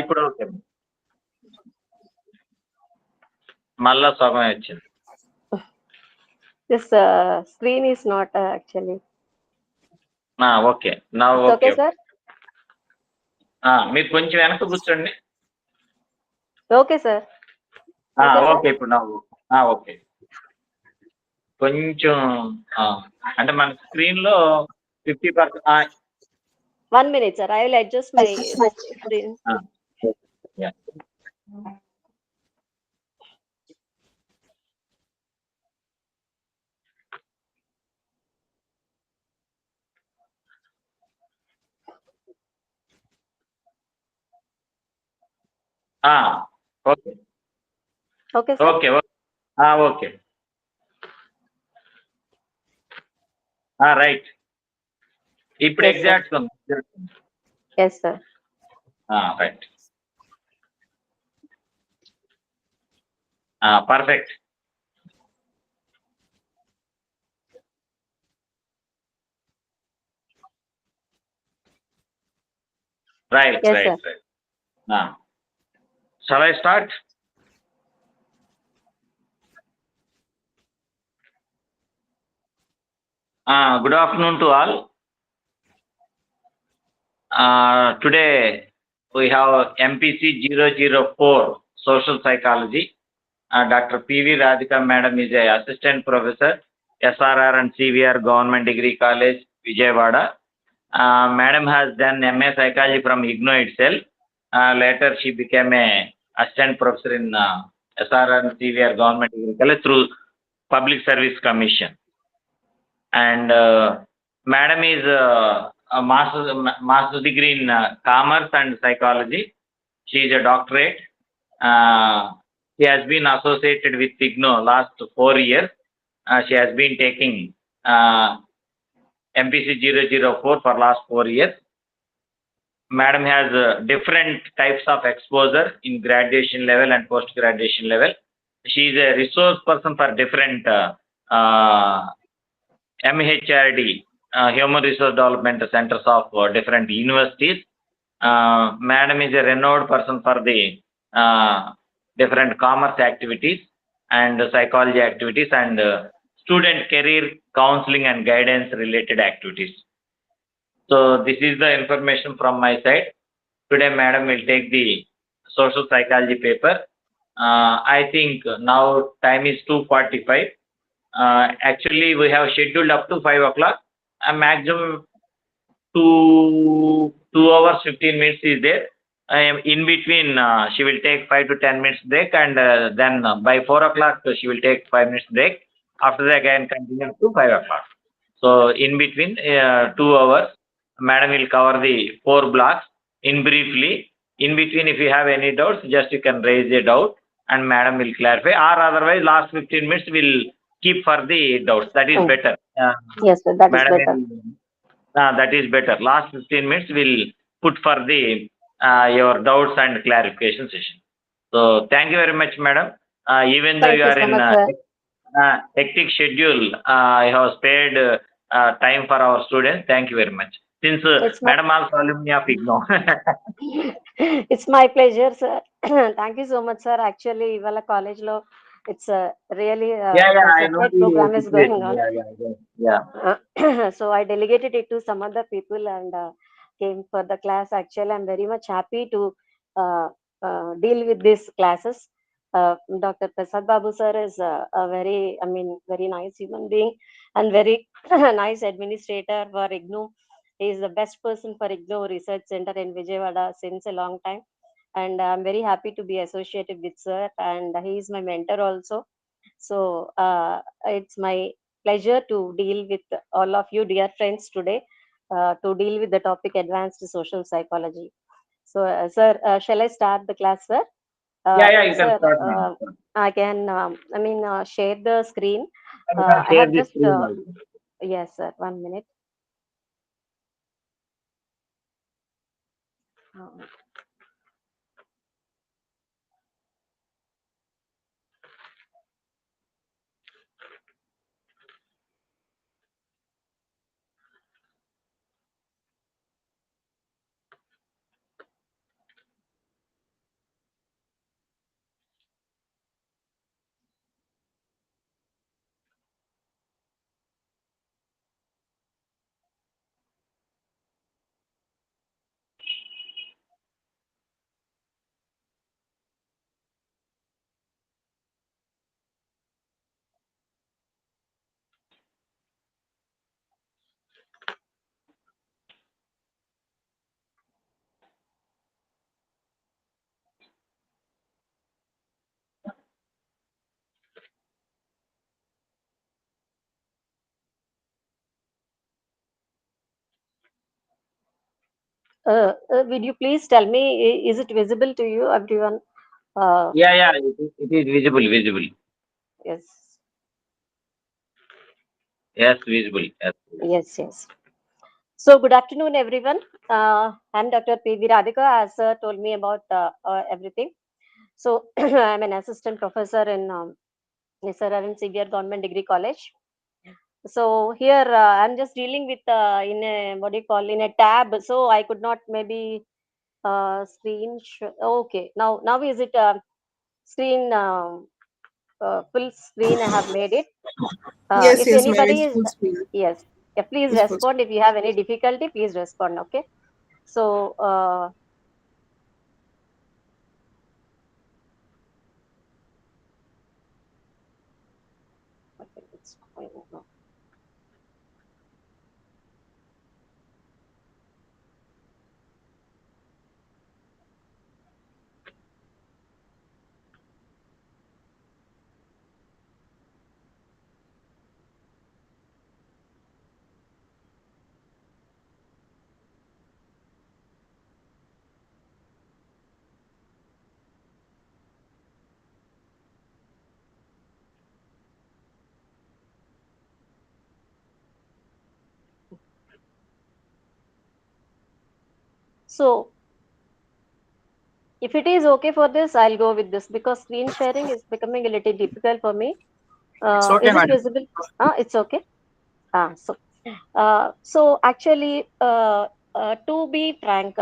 ఇప్పుడు ఓకే. మళ్ళా సగమే వచ్చింది. This screen is not actually. Okay. నా It's ఓకే. okay, sir? మీరు కొంచెం వెనక కూర్చోండి. Okay, sir. Okay, sir? Okay. ఇప్పుడు ఓకే. కొంచెం అంటే మన స్క్రీన్‌లో 50%. 1 minute, sir. I will adjust my screen. Yeah! Okay. Okay, sir? Okay. Okay. Right. ఇప్పుడు Yes, sir. ఎగ్జాక్ట్‌గా ఉంది. Yes, sir. Right. Perfect. Right. Yes, Right. sir. Right. Shall I start? Good afternoon to all. Today we have MPC-004 Social Psychology. Dr. P.V. Radhika Madam is a Assistant Professor, SRR and CVR Government Degree College, Vijayawada. Madam has done MA Psychology from IGNOU itself. Later she became a Assistant Professor in SRR and CVR Government Degree College through Public Service Commission. And Madam is a master's degree in Commerce and Psychology. She is a doctorate. She has been associated with IGNOU last 4 years. She has been taking MPC-004 for last 4 years. Madam has different types of exposure in graduation level and post-graduation level. She is a resource person for different MHRD, Human Resource Development Centers of different universities. Madam is a renowned person for the different commerce activities and psychology activities and student career counseling and guidance related activities. So this is the information from my side. Today Madam will take the social psychology paper. I think now time is 2:45. Actually we have scheduled up to 5 o'clock. A maximum 2 hours 15 minutes is there. In between she will take 5 to 10 minutes break, and then by 4 o'clock she will take 5 minutes break. After that again continue to 5 o'clock. So in between 2 hours, Madam will cover the 4 blocks in briefly. In between, if you have any doubts, just you can raise a doubt and Madam will clarify, or otherwise last 15 minutes will keep for the doubts. That is better. Yes, sir. That is Madam better. that is better. Last 15 minutes will put for the your doubts and clarification session. So thank you very much, Madam. Even though Thank you you are so in much, sir. hectic schedule, I have spared time for our students. Thank you very much. Since Madam also alumni of IGNOU. It's my pleasure, sir. Thank you so much, sir. Actually, Ivala College lo, it's really I know separate the program is going situation. on. So I delegated it to some other people and came for the class. Actually, I'm very much happy to deal with these classes. Dr. Prasad Babu sir is a very, very nice human being and very nice administrator for IGNOU. He is the best person for IGNOU Research Center in Vijayawada since a long time. And I'm very happy to be associated with sir. And he is my mentor also. So it's my pleasure to deal with all of you, dear friends, today to deal with the topic advanced social psychology. So, sir, shall I start the class, sir? You Sir, can start. I can, share the screen. You can I share have the just, screen also. yes, sir, 1 minute. Would you please tell me, is it visible to you, everyone? Yeah, yeah, it is visible, visible. Yes, Yes, visible. Yes. yes, yes. So, good afternoon, everyone. I'm Dr. P.V. Radhika, as told me about everything. So, I'm an assistant professor in SRR Xavier Government Degree College. So, here I'm just dealing with in a what do you call, in a tab. So, I could not maybe okay, now is it screen full screen? I have made it. Yes, If yes, ma'am. anybody It's is, full screen. yes, yeah, please It's full respond. screen. If you have any difficulty, please respond. Okay. So, okay, it's fine now. So, if it is okay for this, I'll go with this because screen sharing is becoming a little difficult for me. It's okay, Is it madam. visible? It's okay. So actually, to be frank,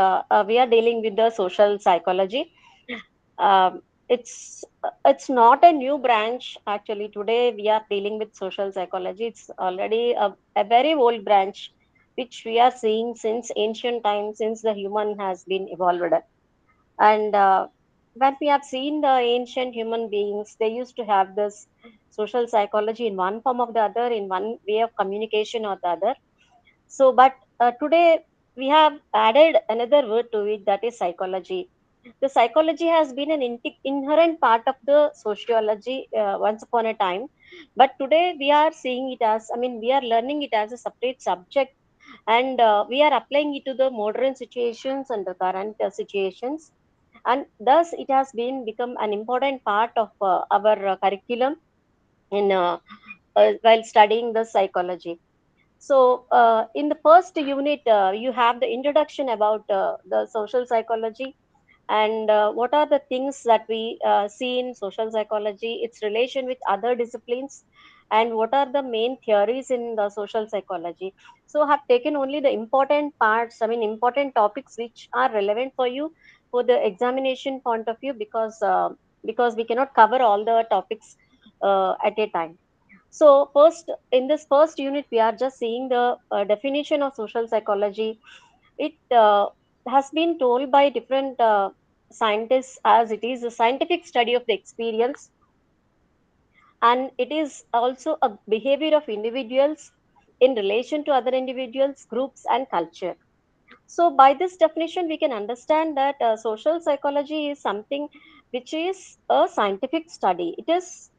we are dealing with the social psychology. It's not a new branch. Actually, today we are dealing with social psychology. It's already a very old branch, which we are seeing since ancient times, since the human has been evolved. And when we have seen the ancient human beings, they used to have this social psychology in one form or the other, in one way of communication or the other. So, but today we have added another word to it, that is psychology. The psychology has been an inherent part of the sociology once upon a time, but today we are seeing it as, I mean, we are learning it as a separate subject, and we are applying it to the modern situations and the current situations, and thus it has been become an important part of our curriculum in while studying the psychology. So, in the first unit, you have the introduction about the social psychology, and what are the things that we see in social psychology, its relation with other disciplines, and what are the main theories in the social psychology. So, I have taken only the important parts, I mean, important topics which are relevant for you for the examination point of view, because we cannot cover all the topics at a time. So, first, in this first unit, we are just seeing the definition of social psychology. It has been told by different scientists as it is a scientific study of the experience, and it is also a behavior of individuals in relation to other individuals, groups, and culture. So, by this definition, we can understand that social psychology is something which is a scientific study. It is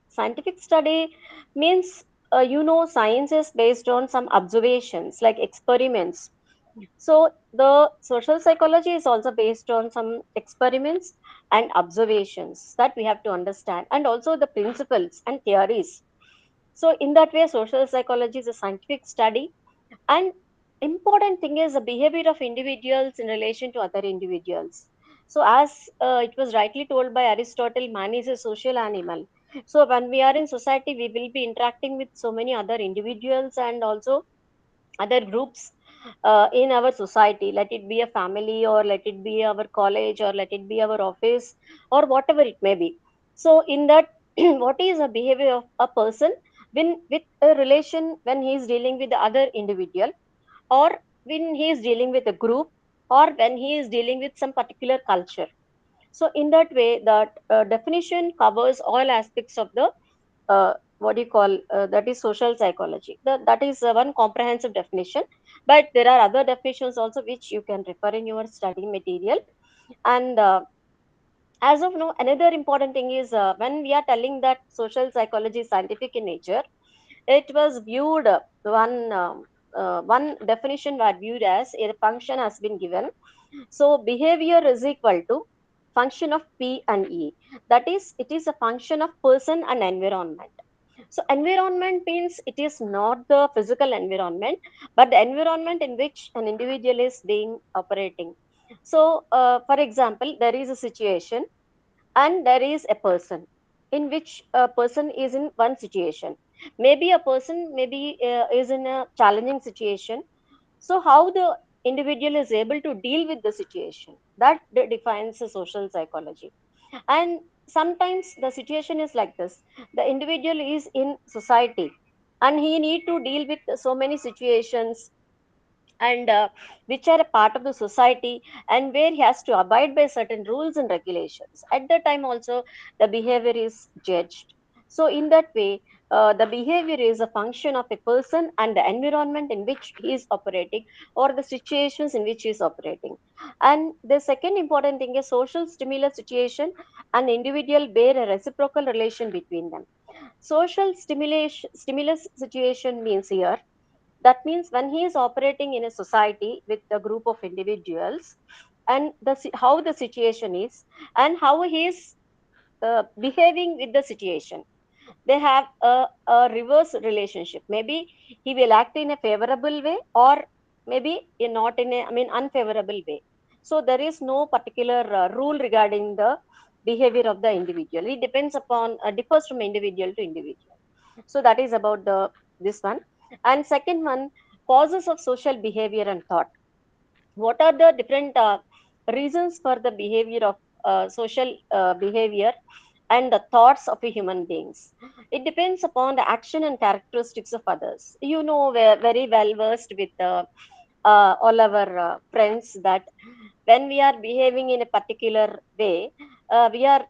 scientific study means, science is based on some observations like experiments. So, the social psychology is also based on some experiments and observations that we have to understand, and also the principles and theories. So, in that way, social psychology is a scientific study, and important thing is the behavior of individuals in relation to other individuals. So, as it was rightly told by Aristotle, man is a social animal. So, when we are in society, we will be interacting with so many other individuals and also other groups in our society, let it be a family, or let it be our college, or let it be our office, or whatever it may be. So in that, what is the behavior of a person when with a relation, when he is dealing with the other individual, or when he is dealing with a group, or when he is dealing with some particular culture. So in that way, that definition covers all aspects of the what do you call, that is social psychology. That is one comprehensive definition, but there are other definitions also which you can refer in your study material. And as of now, another important thing is, when we are telling that social psychology is scientific in nature, it was viewed one. one definition was viewed as a function has been given. So behavior is equal to function of P and E. That is, it is a function of person and environment. So environment means it is not the physical environment, but the environment in which an individual is being operating. So, for example, there is a situation and there is a person in which a person is in one situation. Maybe a person maybe is in a challenging situation. So how the individual is able to deal with the situation, that defines the social psychology. And sometimes the situation is like this: the individual is in society and he need to deal with so many situations, and which are a part of the society, and where he has to abide by certain rules and regulations. At that time also the behavior is judged. So in that way, the behavior is a function of a person and the environment in which he is operating, or the situations in which he is operating. And the second important thing is social stimulus situation and individual bear a reciprocal relation between them. Social stimulus situation means here, that means when he is operating in a society with a group of individuals, and how the situation is and how he is behaving with the situation, they have a reverse relationship. Maybe he will act in a favorable way, or maybe not in a, I mean, unfavorable way. So there is no particular rule regarding the behavior of the individual. It depends upon, differs from individual to individual. So that is about the this one. And second one, causes of social behavior and thought. What are the different reasons for the behavior of social behavior and the thoughts of a human beings? It depends upon the action and characteristics of others. You know, we're very well versed with all our friends, that when we are behaving in a particular way, we are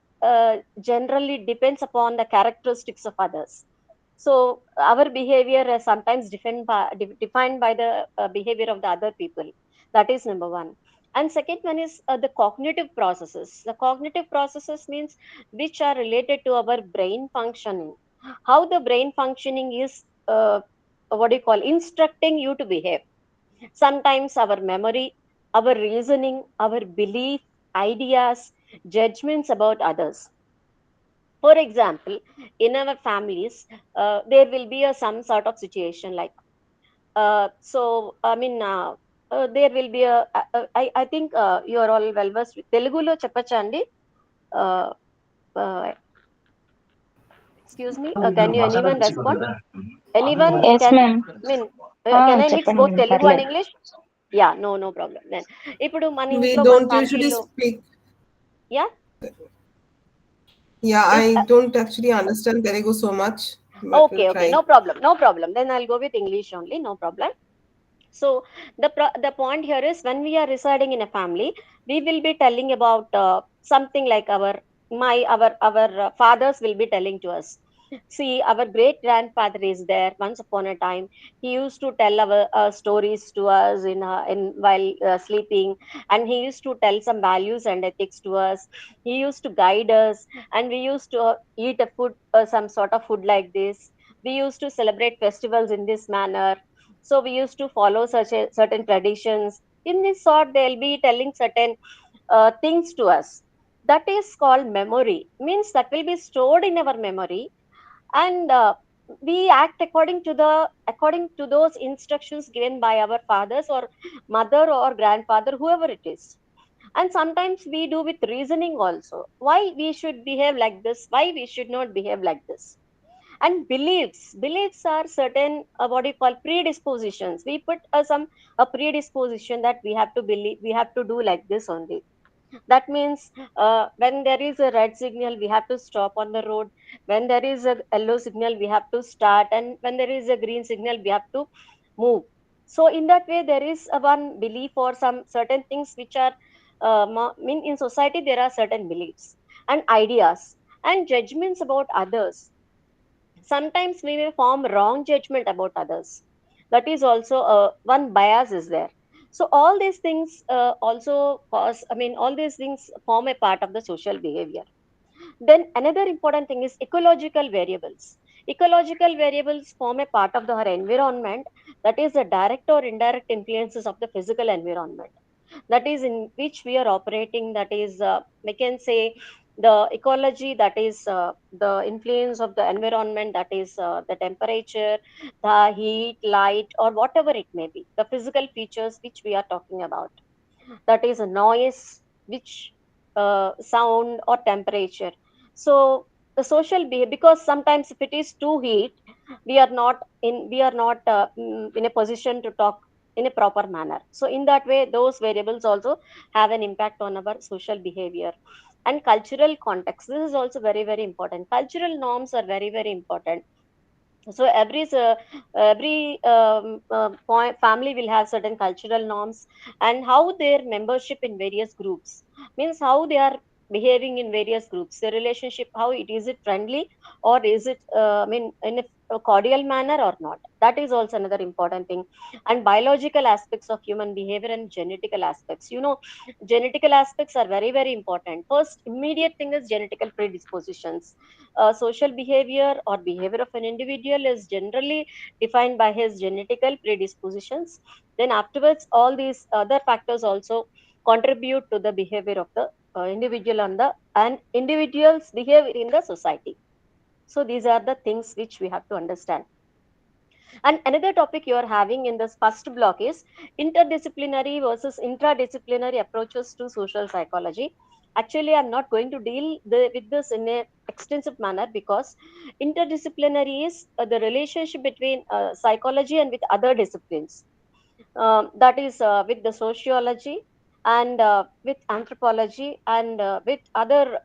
generally depends upon the characteristics of others. So our behavior is sometimes defined by the behavior of the other people. That is number one. And second one is the cognitive processes. The cognitive processes means which are related to our brain functioning. How the brain functioning is, what do you call, instructing you to behave. Sometimes our memory, our reasoning, our belief, ideas, judgments about others. For example, in our families, there will be some sort of situation like, so I mean, there will be I think you are all well versed with Telugulo చెప్పచ్చండి. uh, uh, excuse me, can you anyone respond? Anyone Yes, can, ma'am. I mean, can I mix చెప్పండి both ma'am, Telugu and పర్లేదు. English? Yeah, no problem then. ఇప్పుడు మన We ఇంట్లో మన don't usually ఫ్యామిలీలో, speak. Yeah, Yeah, if I don't actually understand Telugu so much, but okay, we'll okay, try. no problem, no problem, then I'll go with English only, no problem. So the point here is, when we are residing in a family, we will be telling about something like our fathers will be telling to us. See, our great grandfather is there. Once upon a time, he used to tell our stories to us in while sleeping, and he used to tell some values and ethics to us. He used to guide us, and we used to eat a food, some sort of food like this. We used to celebrate festivals in this manner. So we used to follow certain traditions. In this sort, they'll be telling certain things to us. That is called memory. Means that will be stored in our memory, and we act according to those instructions given by our fathers or mother or grandfather, whoever it is. And sometimes we do with reasoning also. Why we should behave like this? Why we should not behave like this? And beliefs are certain, what do you call, predispositions. We put some a predisposition that we have to believe, we have to do like this only. That means when there is a red signal, we have to stop on the road. When there is a yellow signal, we have to start, and when there is a green signal, we have to move. So in that way, there is a one belief or some certain things which are mean, in society there are certain beliefs and ideas and judgments about others. Sometimes we may form wrong judgment about others. That is also one bias is there. So all these things also cause, I mean, all these things form a part of the social behavior. Then another important thing is ecological variables. Ecological variables form a part of our environment, that is the direct or indirect influences of the physical environment, that is in which we are operating, that is we can say the ecology, that is the influence of the environment, that is the temperature, the heat, light, or whatever it may be, the physical features which we are talking about, that is a noise, which sound or temperature. So the social behavior, because sometimes if it is too heat, we are not in a position to talk in a proper manner. So in that way, those variables also have an impact on our social behavior. And cultural context, this is also very very important. Cultural norms are very very important. So every family will have certain cultural norms, and how their membership in various groups means how they are behaving in various groups, the relationship, how it is, it friendly, or is it I mean in a cordial manner or not, that is also another important thing. And biological aspects of human behavior and genetical aspects, genetical aspects are very very important. First immediate thing is genetical predispositions. Social behavior or behavior of an individual is generally defined by his genetical predispositions. Then afterwards, all these other factors also contribute to the behavior of the individual and individuals' behavior in the society. So these are the things which we have to understand. And another topic you are having in this first block is interdisciplinary versus intradisciplinary approaches to social psychology. Actually, I'm not going to deal with this in a extensive manner, because interdisciplinary is the relationship between psychology and with other disciplines, that is with the sociology and with anthropology and with other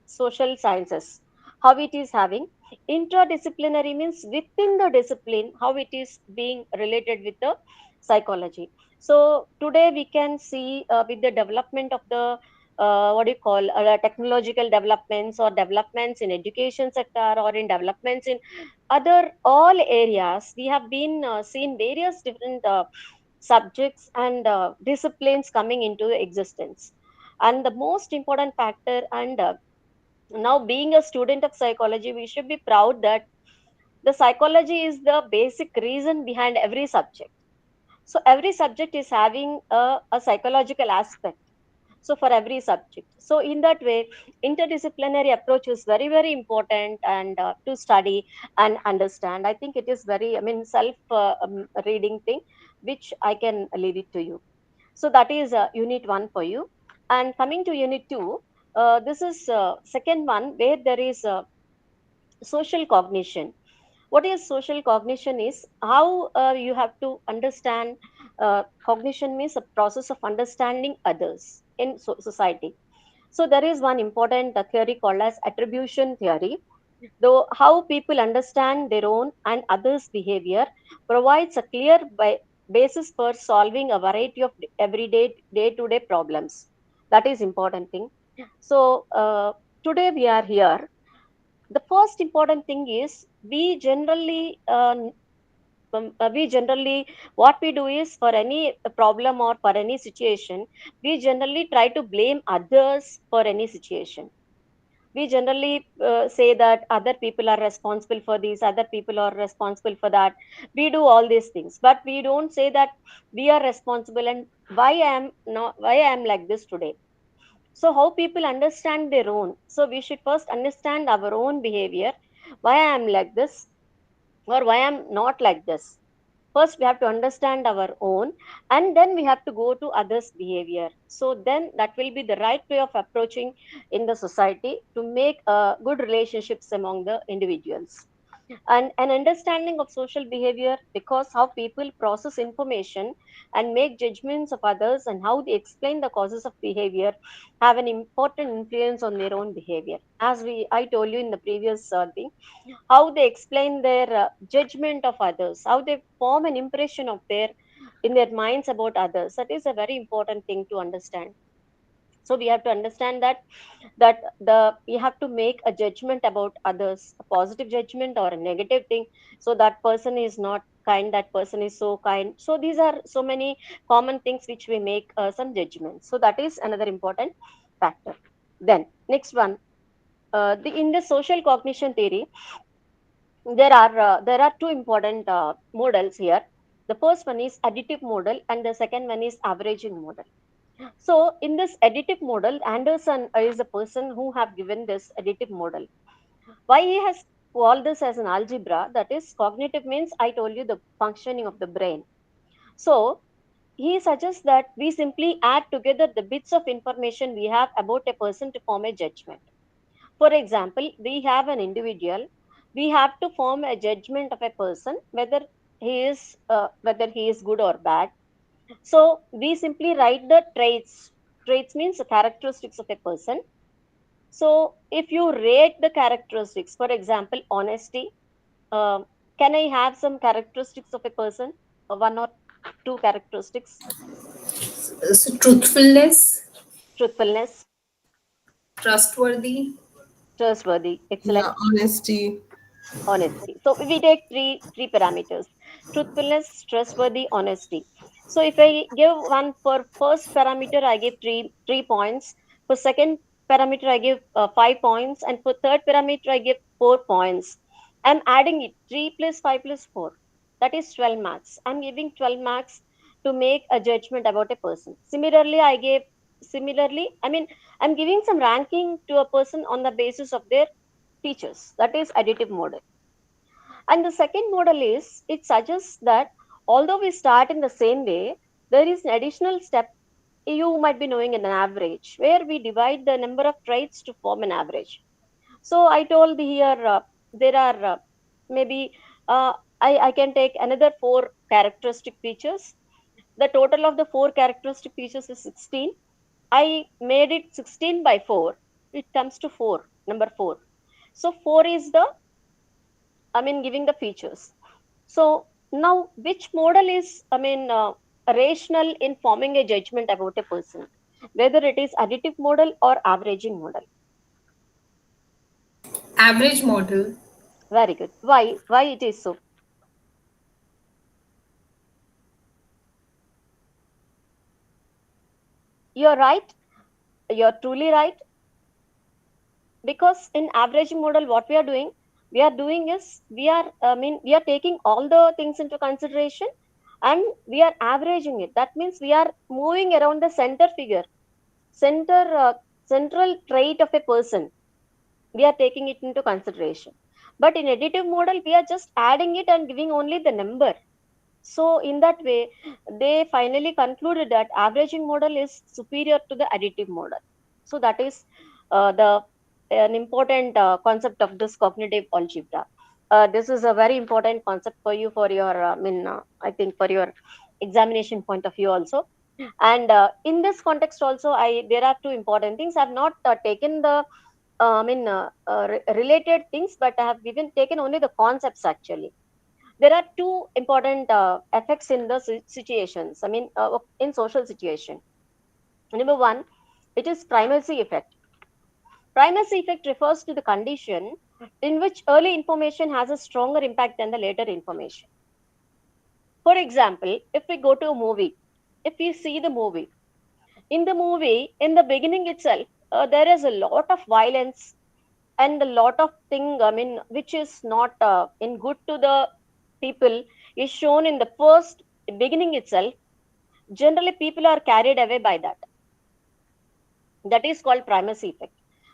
social sciences, how it is having. Interdisciplinary means within the discipline, how it is being related with the psychology. So today we can see with the development of the what do you call technological developments or developments in education sector or in developments in other all areas, we have been seen various different subjects and disciplines coming into existence. And the most important factor, and now being a student of psychology, we should be proud that the psychology is the basic reason behind every subject. So every subject is having a psychological aspect, so for every subject. So in that way, interdisciplinary approach is very very important, and to study and understand, I think it is very, I mean, self reading thing, which I can leave it to you. So that is unit 1 for you. And coming to unit 2, this is second one, where there is social cognition. What is social cognition is how you have to understand. Cognition means a process of understanding others in society. So there is one important theory called as attribution theory. Though how people understand their own and others behavior provides a clear basis for solving a variety of everyday day to day problems. That is important thing. So today we are here. The first important thing is we generally, what we do is, for any problem or for any situation, we generally try to blame others for any situation. We generally say that other people are responsible for this, other people are responsible for that. We do all these things, but we don't say that we are responsible, and why I am like this today. So how people understand their own, so we should first understand our own behavior, why I am like this or why I'm not like this. First we have to understand our own, and then we have to go to others behavior. So then that will be the right way of approaching in the society to make good relationships among the individuals. And an understanding of social behavior, because how people process information and make judgments of others, and how they explain the causes of behavior, have an important influence on their own behavior. As I told you in the previous thing, how they explain their judgment of others, how they form an impression of their in their minds about others, that is a very important thing to understand. So we have to understand that the we have to make a judgment about others, a positive judgment or a negative thing. So that person is not kind, that person is so kind. So these are so many common things which we make some judgments. So that is another important factor. Then next one, in the social cognition theory, there are two important models here. The first one is additive model and the second one is averaging model. So in this additive model, Anderson is the person who have given this additive model. Why he has called this as an algebra? That is, cognitive means I told you the functioning of the brain. So he suggests that we simply add together the bits of information we have about a person to form a judgment. For example, we have an individual. We have to form a judgment of a person whether he is good or bad. So we simply write the traits. Traits means the characteristics of a person. So if you rate the characteristics, for example, honesty, uh, can I have some characteristics of a person? One or two characteristics. So truthfulness, Truthfulness, trustworthy, trustworthy, excellent. Yeah, honesty. Honesty. So we take three parameters: truthfulness, trustworthy, honesty. So if I give one for first parameter, I give three points. For second parameter, I give 5 points, and for third parameter, I give 4 points. I'm adding it 3 plus 5 plus 4. That is 12 marks. I'm giving 12 marks to make a judgment about a person. Similarly, I mean, I'm giving some ranking to a person on the basis of their features. That is additive model. And the second model is it suggests that although we start in the same way, there is an additional step you might be knowing in an average, where we divide the number of traits to form an average. So I told here there are maybe I can take another four characteristic features. The total of the four characteristic features is 16. I made it 16 by 4. It comes to 4, number 4. So 4 is the, I mean, giving the features. So now, which model is, rational in forming a judgment about a person, whether it is additive model or averaging model? average model. Very good. Why? Why it is so? You're right. You're truly right. Because in averaging model, what we are doing is we are taking all the things into consideration and we are averaging it. That means we are moving around the center figure, center central trait of a person. We are taking it into consideration. But in additive model, we are just adding it and giving only the number. So in that way, they finally concluded that averaging model is superior to the additive model. So that is the an important concept of this cognitive algebra. This is a very important concept for you for your, I think for your examination point of view also. And in this context also, there are two important things. I've not taken the related things, but I have given taken only the concepts actually. There are two important effects in the situations. In social situation. Number one, it is primacy effect. Primacy effect refers to the condition in which early information has a stronger impact than the later information. For example, if we go to a movie, if we see the movie, in the beginning itself, there is a lot of violence and a lot of thing, which is not in good to the people, is shown in the first beginning itself. Generally, people are carried away by that. That is called primacy effect.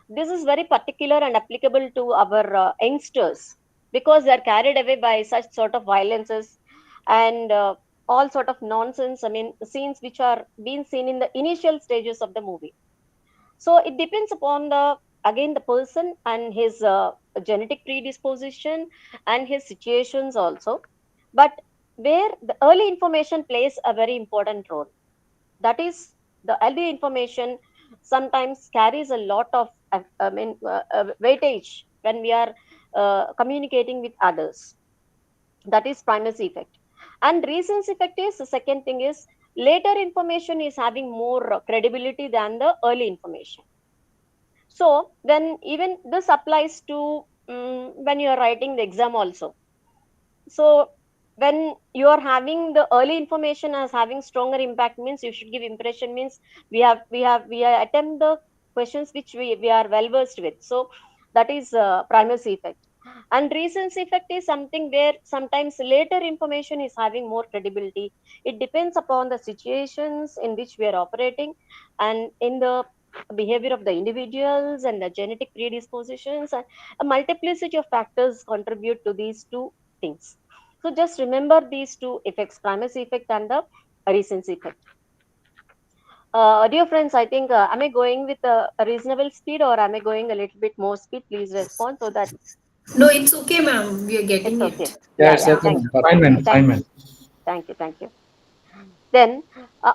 This is very particular and applicable to our youngsters because they are carried away by such sort of violences and all sort of nonsense. Scenes which are being seen in the initial stages of the movie. So it depends upon the again the person and his genetic predisposition and his situations also. But where the early information plays a very important role, that is the early information sometimes carries a lot of weightage when we are communicating with others. That is primacy effect. And recency effect is the second thing is later information is having more credibility than the early information. So then even this applies to when you are writing the exam also. So when you are having the early information as having stronger impact means you should give impression means we attempt the questions which we are well versed with. So that is primacy effect. And recency effect is something where sometimes later information is having more credibility. It depends upon the situations in which we are operating, and in the behavior of the individuals and the genetic predispositions, and a multiplicity of factors contribute to these two things. So just remember these two effects, primacy effect and the recency effect. Dear friends, I think, am I going with a reasonable speed, or am I going a little bit more speed? Please respond so that No, it's okay, ma'am. We are it's getting okay. it. Yeah, Yeah, it's yeah. okay, Thank ma'am. you. Fine, ma'am. Thank Fine, you. ma'am. Thank you. Thank you. Then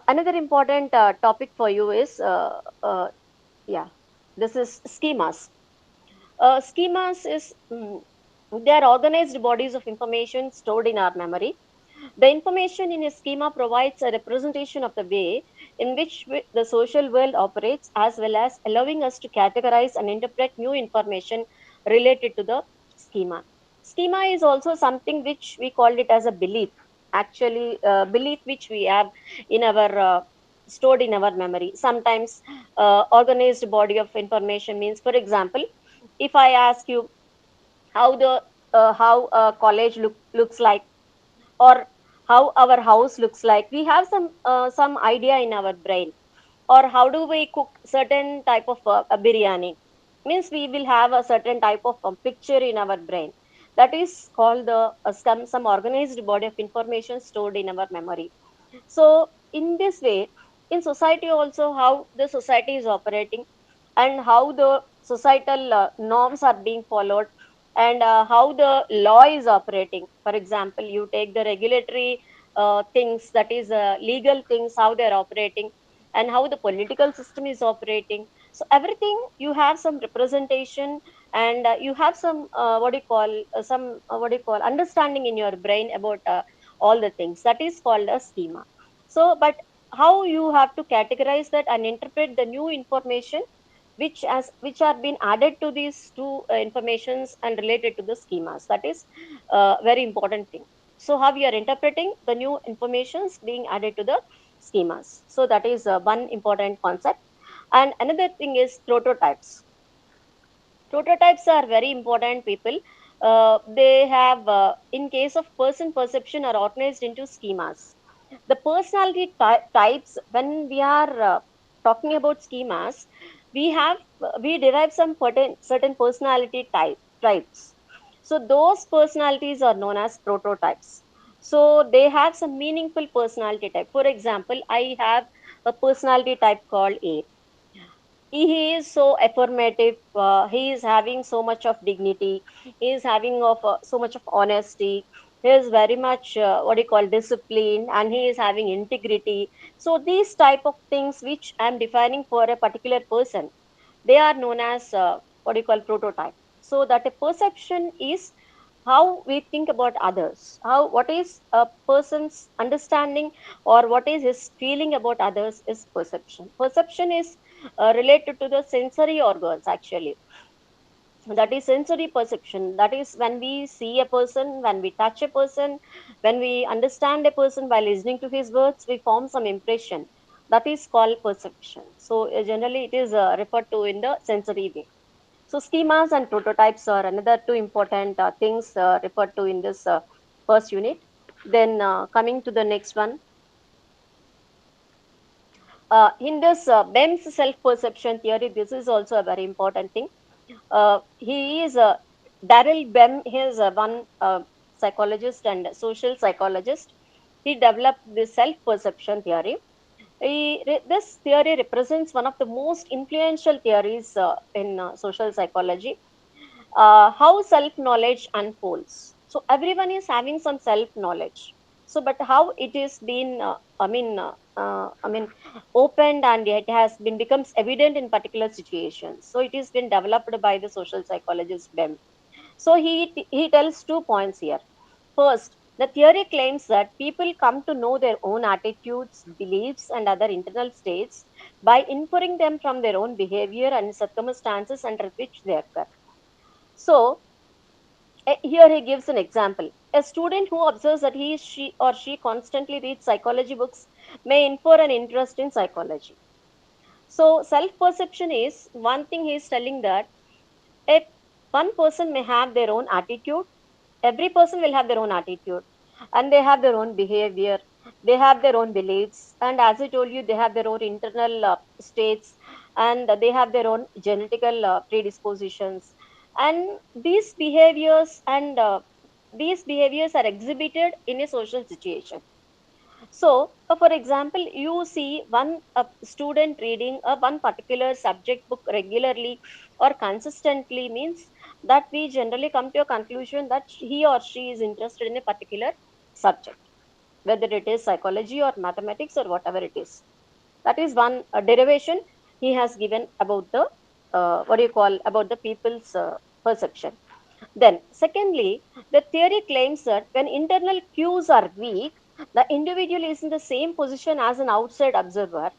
another important topic for you is, yeah, this is schemas. Schemas is they are organized bodies of information stored in our memory. The information in a schema provides a representation of the way in which the social world operates, as well as allowing us to categorize and interpret new information related to the schema. Schema is also something which we called it as a belief. Actually, belief which we have in our stored in our memory. Sometimes organized body of information means, for example, if I ask you how the how a college looks like, or how our house looks like, we have some idea in our brain. Or how do we cook certain type of a biryani, means we will have a certain type of picture in our brain. That is called the some organized body of information stored in our memory. So in this way, in society also, how the society is operating, and how the societal norms are being followed, and how the law is operating. For example, you take the regulatory things, that is legal things, how they are operating, and how the political system is operating. So everything you have some representation, and you have some what do you call some what do you call understanding in your brain about all the things. That is called a schema. So but how you have to categorize that and interpret the new information which are being added to these two informations and related to the schemas, that is very important thing. So how we are interpreting the new informations being added to the schemas, so that is one important concept. And another thing is prototypes. Prototypes are very important, people. They have in case of person perception, are organized into schemas. The personality types, when we are talking about schemas, we derive some certain personality types. So those personalities are known as prototypes. So they have some meaningful personality type. For example, I have a personality type called A. He is so affirmative, he is having so much of dignity, he is having of so much of honesty, he is very much what you call discipline, and he is having integrity. So these type of things which I am defining for a particular person, they are known as what you call prototype. So that a perception is how we think about others, how what is a person's understanding, or what is his feeling about others, is perception. Perception is related to the sensory organs, actually. That is sensory perception. That is when we see a person, when we touch a person, when we understand a person by listening to his words, we form some impression. That is called perception. So generally it is referred to in the sensory way. So schemas and prototypes are another two important things referred to in this first unit. Then coming to the next one, in this BEM's self-perception theory, this is also a very important thing. He is Daryl Bem. He is one psychologist and social psychologist. He developed this self-perception theory. This theory represents one of the most influential theories in social psychology. How self knowledge unfolds. So everyone is having some self knowledge. So, but how it is been, I mean, opened, and it has been becomes evident in particular situations. So it has been developed by the social psychologist Bem. So he tells 2 points here. First, the theory claims that people come to know their own attitudes, beliefs, and other internal states by inferring them from their own behavior and circumstances under which they occur. So here he gives an example. A student who observes that she, or she constantly reads psychology books may infer an interest in psychology. So self-perception is one thing he is telling that a One person may have their own attitude. Every person will have their own attitude, and they have their own behavior, they have their own beliefs, and as I told you, they have their own internal states, and they have their own genetical predispositions, and these behaviors are exhibited in a social situation. So, for example, you see one student reading one particular subject book regularly or consistently means that we generally come to a conclusion that he or she is interested in a particular subject, whether it is psychology or mathematics or whatever it is. That is one derivation he has given about the what do you call about the people's perception. Then, secondly, the theory claims that when internal cues are weak, the individual is in the same position as an outside observer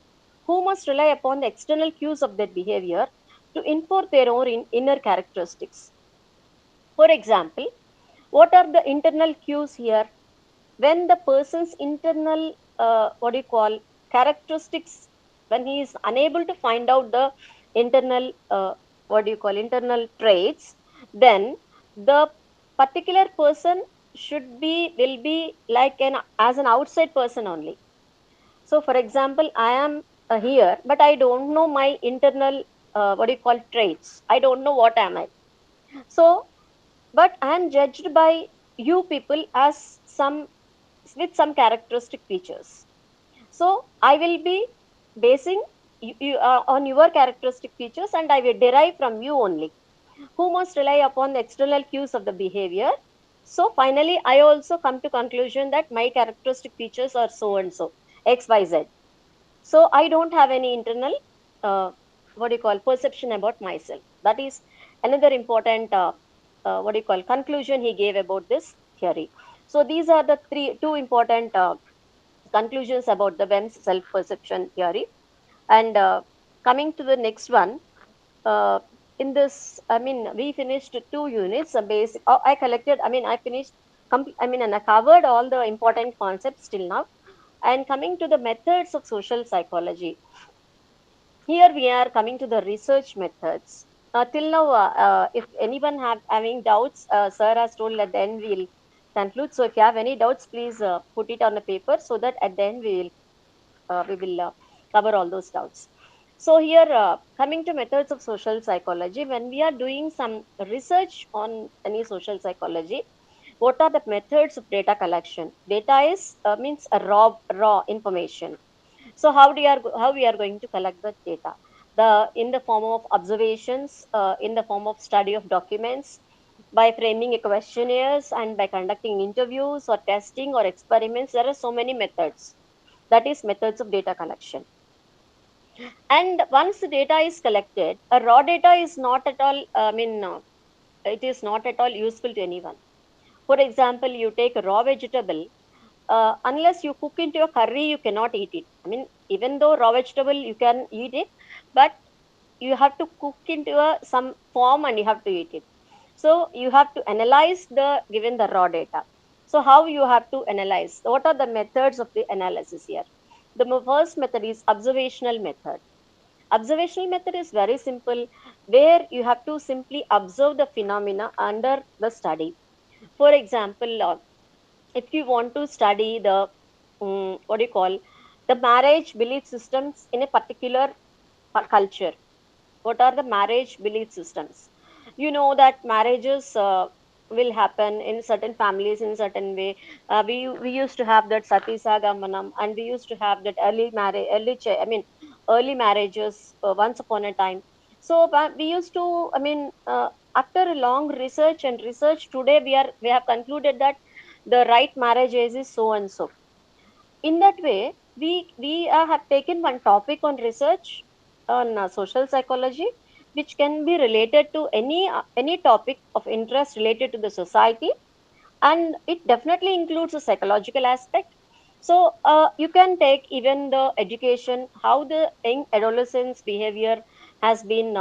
who must rely upon the external cues of their behavior to inform their own inner characteristics. For example, what are the internal cues here? When the person's internal, what do you call, characteristics, when he is unable to find out the internal, what do you call, internal traits, then the particular person will be like an as an outside person only. So for example, I am here, but I don't know my internal, what do you call, traits. I don't know what am I. So but I am judged by you people as some with some characteristic features. So I will be basing on your characteristic features, and I will derive from you only, who must rely upon the external cues of the behavior. So finally, I also come to conclusion that my characteristic features are so and so, X, Y, Z. So I don't have any internal, what do you call, perception about myself. That is another important, what do you call, conclusion he gave about this theory. So these are the two important conclusions about the WEM's self-perception theory. And coming to the next one, uh, in this, I mean, we finished 2 units. Basic, I collected, I mean, I finished, I mean, and I covered all the important concepts till now. And coming to the methods of social psychology, here we are coming to the research methods. Till now, if anyone having doubts, sir has told at the end we'll conclude. So if you have any doubts, please put it on the paper so that at the end we will cover all those doubts. So here, coming to methods of social psychology, when we are doing some research on any social psychology, what are the methods of data collection? Data is means a raw information. So how we are going to collect the data? The in the form of observations, in the form of study of documents, by framing a questionnaires and by conducting interviews or testing or experiments. There are so many methods. That is methods of data collection. And once the data is collected, a raw data is not at all, it is not at all useful to anyone. For example, you take a raw vegetable, unless you cook into a curry, you cannot eat it. I mean, even though raw vegetable you can eat it, but you have to cook into some form and you have to eat it. So you have to analyze the given the raw data. So how you have to analyze? What are the methods of the analysis here? The first method is observational method. Observational method is very simple, where you have to simply observe the phenomena under the study. For example, if you want to study the what do you call, the marriage belief systems in a particular culture, what are the marriage belief systems? You know that marriages will happen in certain families in certain way. We used to have that sati sagamanam, and we used to have that early marriages once upon a time. So but we used to, after a long research today, we have concluded that the right marriage age is so and so. In that way, we have taken one topic on research on social psychology, which can be related to any topic of interest related to the society, and it definitely includes a psychological aspect. So you can take even the education, how the young adolescents behavior has been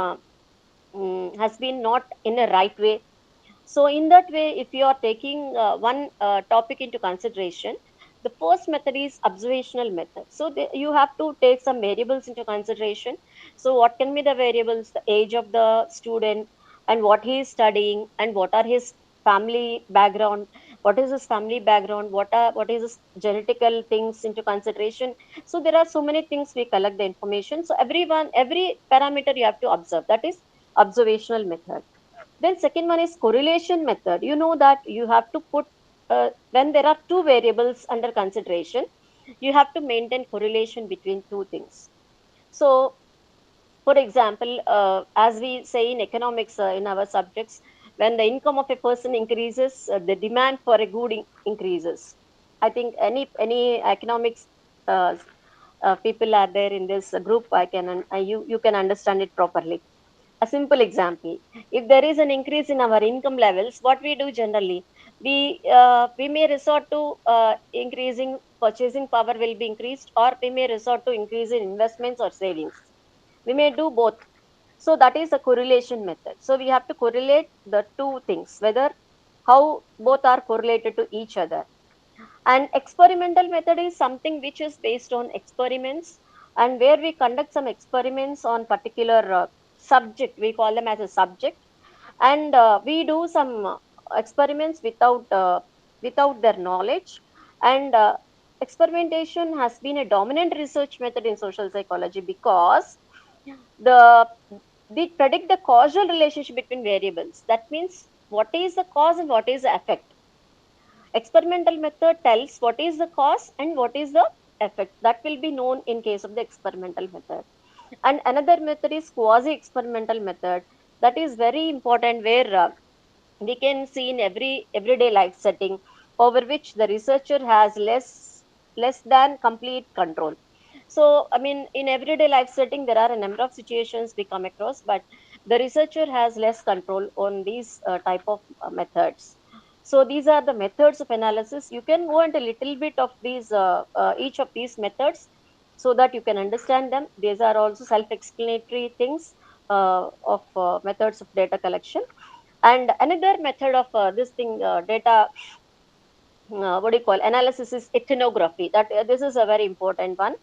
has been not in a right way. So in that way, if you are taking one topic into consideration, the first method is observational method. So you have to take some variables into consideration. So what can be the variables? The age of the student, and what he is studying, and what are his family background, what is his family background, what is his genetical things into consideration. So there are so many things we collect the information. So every parameter you have to observe. That is observational method. Then second one is correlation method. You know that you have to put when there are two variables under consideration, you have to maintain correlation between two things. So for example, as we say in economics, in our subjects, when the income of a person increases, the demand for a good increases. I think any economics uh, people are there in this group. You can understand it properly. A simple example: if there is an increase in our income levels, what we do generally, we may resort to increasing purchasing power will be increased, or we may resort to increase in investments or savings. We may do both. So that is a correlation method. So we have to correlate the two things, whether how both are correlated to each other. And experimental method is something which is based on experiments, and where we conduct some experiments on particular subject. We call them as a subject, and we do some experiments without their knowledge. And experimentation has been a dominant research method in social psychology, because the we predict the causal relationship between variables. That means what is the cause and what is the effect. Experimental method tells what is the cause and what is the effect. That will be known in case of the experimental method. And another method is quasi experimental method. That is very important, where we can see in everyday life setting, over which the researcher has less than complete control. So I mean, in everyday life setting there are a number of situations we come across, but the researcher has less control on these type of methods. So these are the methods of analysis. You can go into a little bit of these each of these methods, so that you can understand them. These are also self explanatory things of methods of data collection. And another method of this thing, data, what do you call, analysis, is ethnography. That this is a very important one.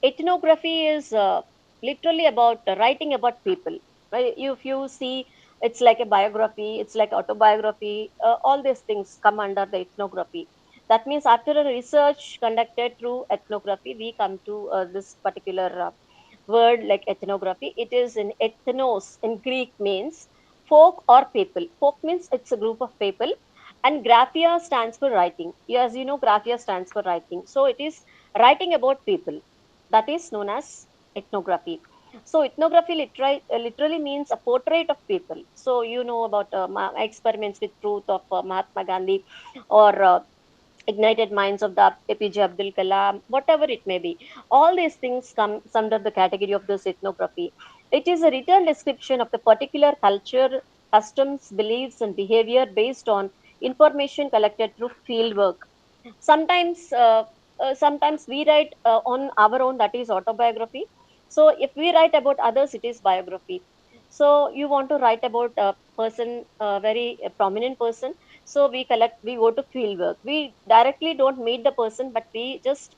Ethnography is literally about writing about people, right? If you see, it's like a biography, it's like autobiography. All these things come under the ethnography. That means after a research conducted through ethnography, we come to this particular word like ethnography. It is in ethnos in Greek, means folk or people. Folk means it's a group of people, and graphia stands for writing. As you know, graphia stands for writing. So it is writing about people. That is known as ethnography. So ethnography literally means a portrait of people. So you know about experiments with truth of Mahatma Gandhi, or ignited minds of the APJ Abdul Kalam, whatever it may be. All these things come under the category of this ethnography. It is a written description of the particular culture, customs, beliefs, and behavior based on information collected through field work. Sometimes we write on our own, that is autobiography. So if we write about others, it is biography. So you want to write about a person, a very prominent person, so we go to field work. We directly don't meet the person, but we just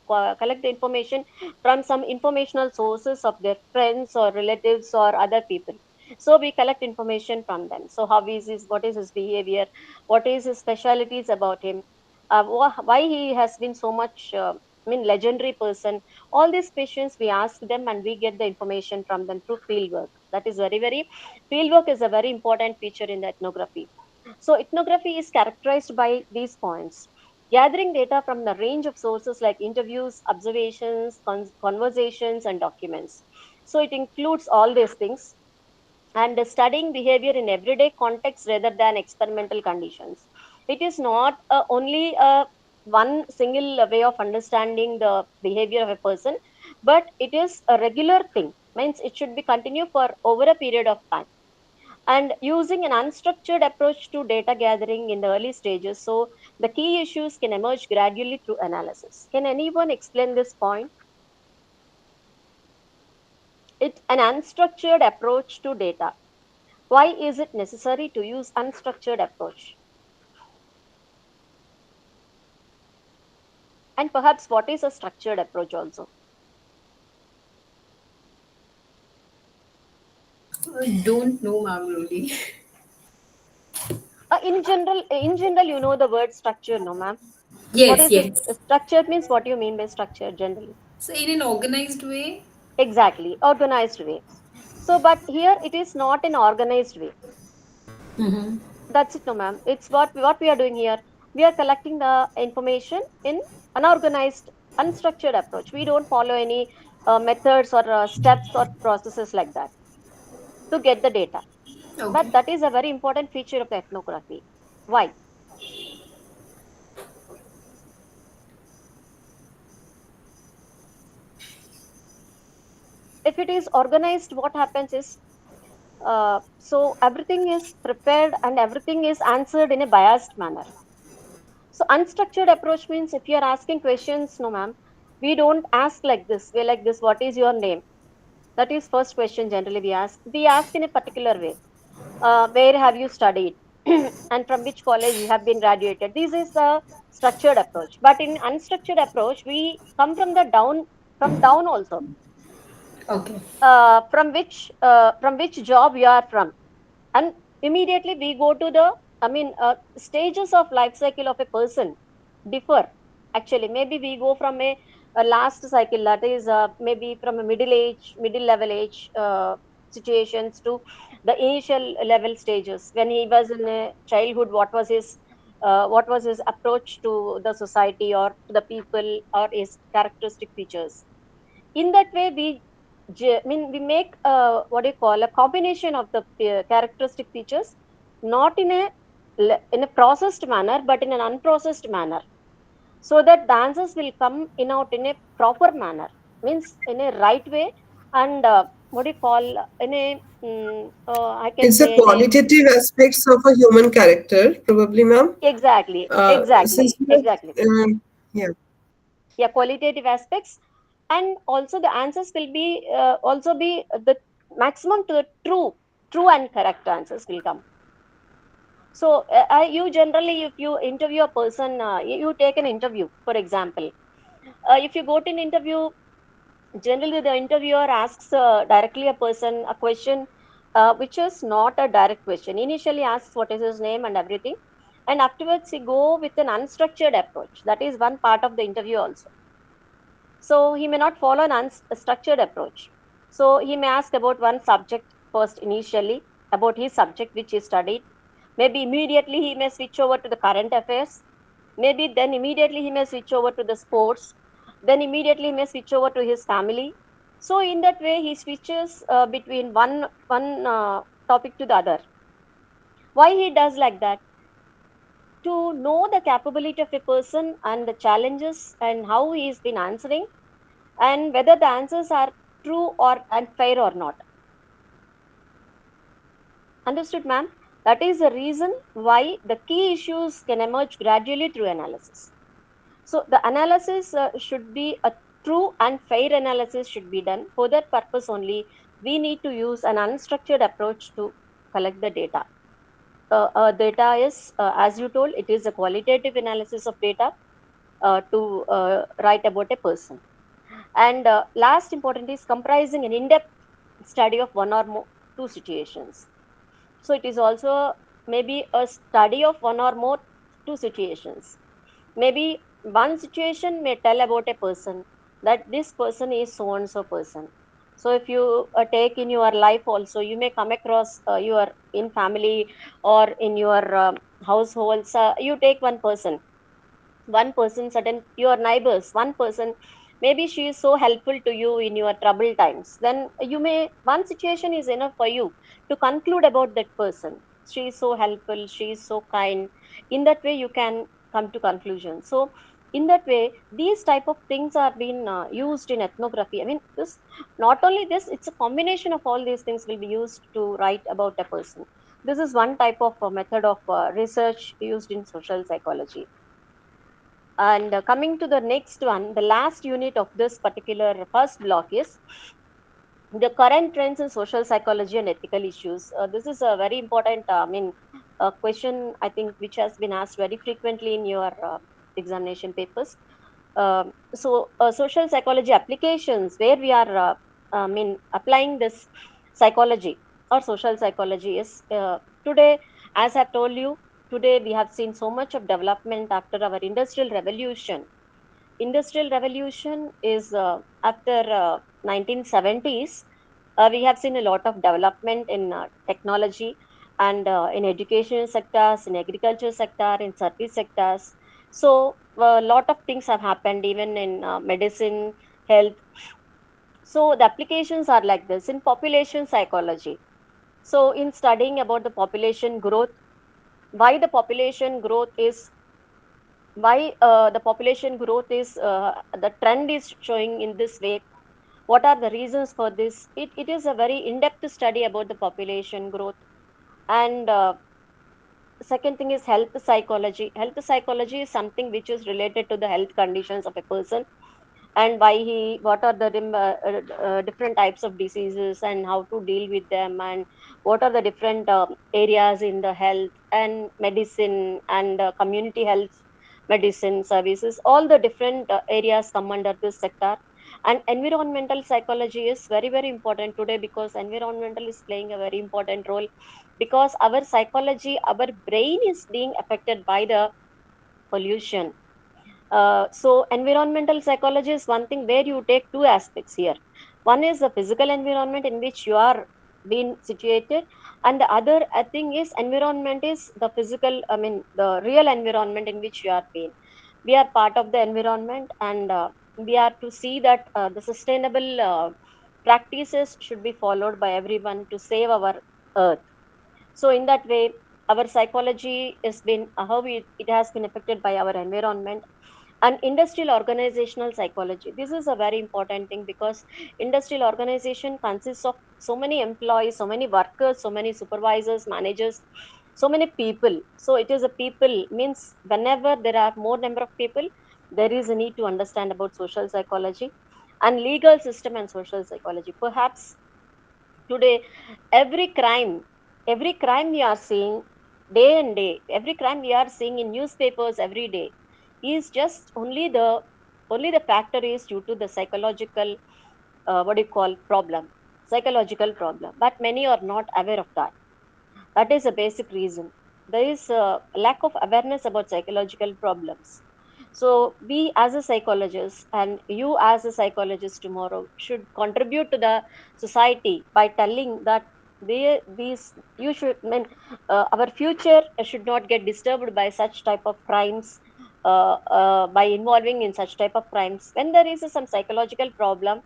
collect the information from some informational sources of their friends or relatives or other people. So we collect information from them. So how is his, what is his behavior, what is his specialities about him, why he has been so much legendary person. All these questions we ask them, and we get the information from them through field work. That is very field work is a very important feature in the ethnography. So ethnography is characterized by these points: gathering data from the range of sources like interviews, observations, conversations, and documents. So it includes all these things, and studying behavior in everyday context rather than experimental conditions. It is not only one single way of understanding the behavior of a person, but it is a regular thing. Means it should be continued for over a period of time, and using an unstructured approach to data gathering in the early stages. So the key issues can emerge gradually through analysis. Can anyone explain this point? It's an unstructured approach to data. Why is it necessary to use unstructured approach? And perhaps what is a structured approach also? Don't know, ma'am, really. In general, you know the word structure, no, ma'am? What Yes, is this? yes. Structure means what you mean by structure generally? So in an organized way. Exactly, organized way. So, but here it is not an organized way. Mm-hmm. That's it, no, ma'am. It's what we are doing here. We are collecting the information in unorganized, unstructured approach. We don't follow any methods or steps or processes like that to get the data. But Okay. that is a very important feature of the ethnography. Why? If it is organized, what happens is so everything is prepared and everything is answered in a biased manner. So unstructured approach means if you are asking questions, no, ma'am, we don't ask like this. We're like this. What is your name? That is first question generally we ask. We ask in a particular way. Where have you studied? And from which college you have been graduated? This is the structured approach. But in unstructured approach, we come from down also. Okay. From which job you are from, and immediately we go to the stages of life cycle of a person differ. Actually, maybe we go from a last cycle, that is maybe from a middle level age situations to the initial level stages. When he was in a childhood, what was his approach to the society or to the people or his characteristic features. In that way we make what do you call a combination of the characteristic features, not in a processed manner but in an unprocessed manner, so that the answers will come in out in a proper manner, means in a right way. And what do you call in a I can It's the say in a qualitative aspects of a human character, probably, ma'am. exactly Since exactly we exactly have, yeah. yeah, qualitative aspects. And also the answers will be also be the maximum to the true and correct answers will come. So you generally, if you interview a person, you take an interview for example. If you go to an interview, generally the interviewer asks directly a person a question which is not a direct question. Initially asks what is his name and everything, and afterwards he go with an unstructured approach. That is one part of the interview also. So he may not follow an unstructured approach. So he may ask about one subject first initially, about his subject which he studied. Maybe immediately he may switch over to the current affairs. Maybe then immediately he may switch over to the sports. Then immediately he may switch over to his family. So in that way he switches between one topic to the other. Why he does like that? To know the capability of a person and the challenges and how he has been answering, and whether the answers are true or unfair or not. Understood, ma'am? That is the reason why the key issues can emerge gradually through analysis. So the analysis should be a true and fair analysis should be done. For that purpose only, we need to use an unstructured approach to collect the data. Data is, as you told, it is a qualitative analysis of data to write about a person. And last important is comprising an in-depth study of one or more two situations. So it is also maybe a study of one or more two situations. Maybe one situation may tell about a person, that this person is so and so person. So if you take in your life also, you may come across your in family or in your households. You take one person, certain your neighbors, one person, maybe she is so helpful to you in your trouble times, then you may, one situation is enough for you to conclude about that person. She is so helpful, she is so kind. In that way you can come to conclusion. So in that way these type of things are being used in ethnography. I mean, this, not only this, it's a combination of all these things will be used to write about a person. This is one type of method of research used in social psychology. And coming to the next one, the last unit of this particular first block is the current trends in social psychology and ethical issues. This is a very important, a question I think which has been asked very frequently in your examination papers. Social psychology applications where we are, applying this psychology. or social psychology is today, as I've told you, today we have seen so much of development after our industrial revolution. Industrial revolution is after 1970s. We have seen a lot of development in technology and in education sectors, in agriculture sector, in service sectors. So a lot of things have happened even in medicine, health. So the applications are like this in population psychology. So in studying about the population growth, why the population growth is why the population growth is the trend is showing in this way, what are the reasons for this, it is a very in-depth study about the population growth. And second thing is health psychology. Health psychology is something which is related to the health conditions of a person, and why he what are the different types of diseases and how to deal with them, and what are the different areas in the health and medicine and community health medicine services. All the different areas come under this sector. And environmental psychology is very very important today, because environmental is playing a very important role, because our psychology, our brain is being affected by the pollution. So environmental psychology is one thing where you take two aspects here. One is the physical environment in which you are being situated, and the other thing is environment is the physical, I mean the real environment in which you are being. We are part of the environment, and we are to see that the sustainable practices should be followed by everyone to save our earth. So in that way, our psychology has been how it has been affected by our environment. And industrial organizational psychology, this is a very important thing, because industrial organization consists of so many employees, so many workers, so many supervisors, managers, so many people. So it is a people means whenever there are more number of people, there is a need to understand about social psychology. And legal system and social psychology, perhaps today every crime, every crime we are seeing day and day, every crime we are seeing in newspapers every day is just only the factor is due to the psychological what do you call problem, psychological problem, but many are not aware of that. That is a basic reason. There is a lack of awareness about psychological problems. So we as a psychologist and you as a psychologist tomorrow should contribute to the society by telling that these you should I mean our future should not get disturbed by such type of crimes, by involving in such type of crimes. When there is some psychological problem,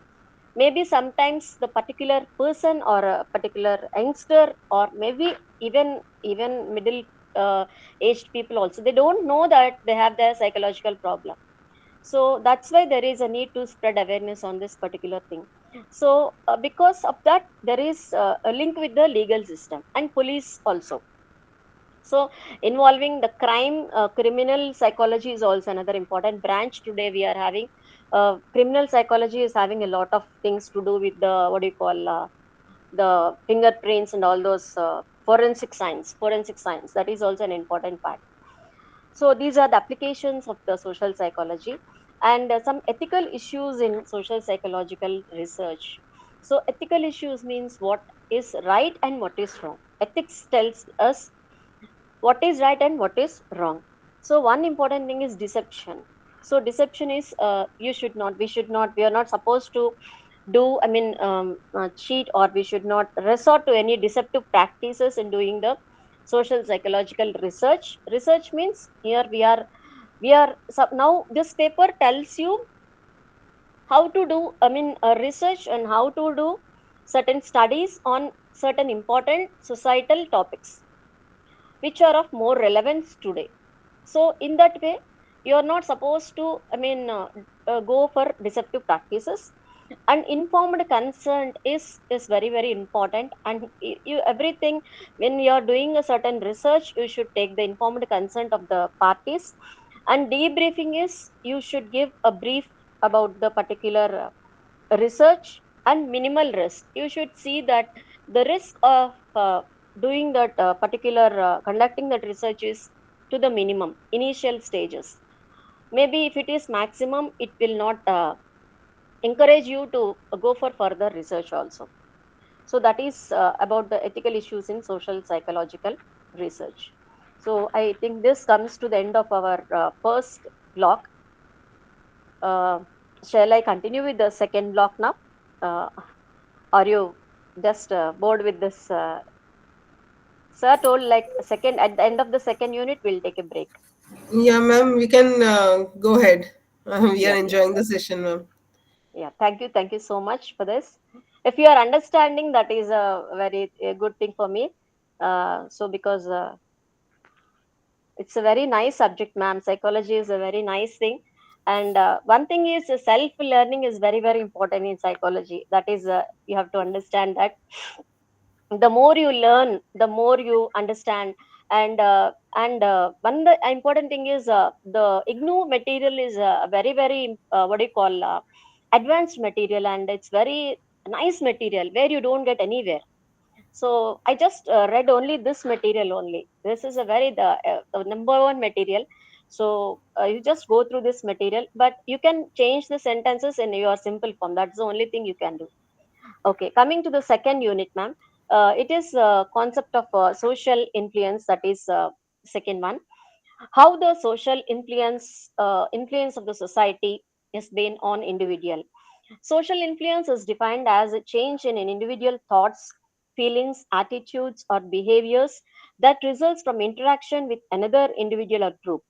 maybe sometimes the particular person or a particular youngster, or maybe even middle aged people also, they don't know that they have their psychological problem. So that's why there is a need to spread awareness on this particular thing. So because of that, there is a link with the legal system and police also. So involving the crime, criminal psychology is also another important branch. Today we are having criminal psychology is having a lot of things to do with the what do you call the fingerprints and all those forensic science. Forensic science, that is also an important part. So these are the applications of the social psychology. And some ethical issues in social psychological research. So ethical issues means what is right and what is wrong. Ethics tells us what is right and what is wrong. So one important thing is deception. So deception is we are not supposed to do, I mean cheat, or we should not resort to any deceptive practices in doing the social psychological research. Research means here we are so now this paper tells you how to do, I mean research, and how to do certain studies on certain important societal topics which are of more relevance today. So in that way, you are not supposed to, I mean go for deceptive practices. And informed consent is very very important. And you everything, when you are doing a certain research, you should take the informed consent of the parties. And debriefing is you should give a brief about the particular research. And minimal risk, you should see that the risk of doing that particular conducting that research is to the minimum initial stages. Maybe if it is maximum, it will not encourage you to go for further research also. So that is about the ethical issues in social psychological research. So I think this comes to the end of our first block. Uh, shall I continue with the second block now? Uh, are you just bored with this? Sir told like second at the end of the second unit we'll take a break. Yeah, ma'am, we can go ahead. We are Yeah, yeah, enjoying the session, ma'am. yeah. Thank you so much for this. If you are understanding, that is a good thing for me. So because it's a very nice subject, ma'am. Psychology is a very nice thing. And one thing is self learning is very important in psychology. That is, you have to understand that the more you learn, the more you understand. And one the important thing is the IGNOU material is very what do you call advanced material, and it's very nice material where you don't get anywhere. So I just read only this material only. This is a very the number one material. So you just go through this material, but you can change the sentences in your simple form. That's the only thing you can do. Okay, coming to the second unit, ma'am. It is concept of social influence. That is second one. How the social influence of the society is been on individual. Social influence is defined as a change in an individual thoughts, feelings, attitudes, or behaviors that results from interaction with another individual or group.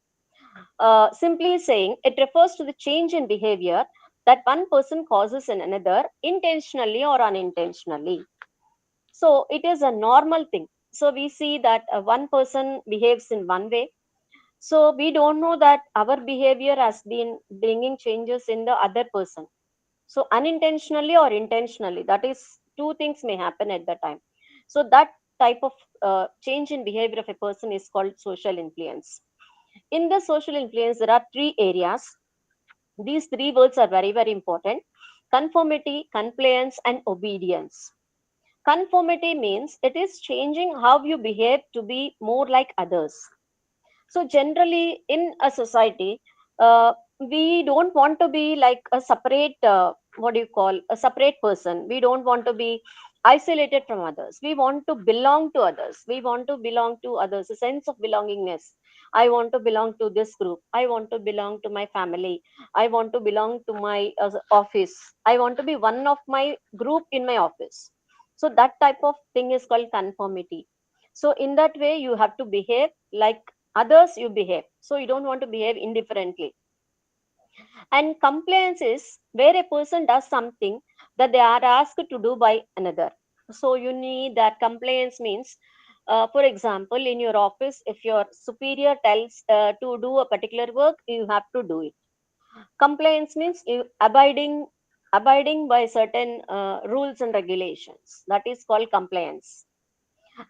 Simply saying, it refers to the change in behavior that one person causes in another intentionally or unintentionally. So it is a normal thing. So we see that one person behaves in one way. So we don't know that our behavior has been bringing changes in the other person. So unintentionally or intentionally, that is two things may happen at the time. So that type of change in behavior of a person is called social influence. In the social influence, there are three areas. These three words are very important: conformity, compliance, and obedience. Conformity means it is changing how you behave to be more like others. So generally in a society, we don't want to be like a separate what do you call a separate person. We don't want to be isolated from others. We want to belong to others. We want to belong to others, a sense of belongingness. I want to belong to this group. I want to belong to my family. I want to belong to my office. I want to be one of my group in my office. So that type of thing is called conformity. So in that way you have to behave like others you behave, so you don't want to behave indifferently. And compliance is where a person does something that they are asked to do by another. So you need that. Compliance means for example, in your office, if your superior tells to do a particular work, you have to do it. Compliance means you abiding by certain rules and regulations. That is called compliance.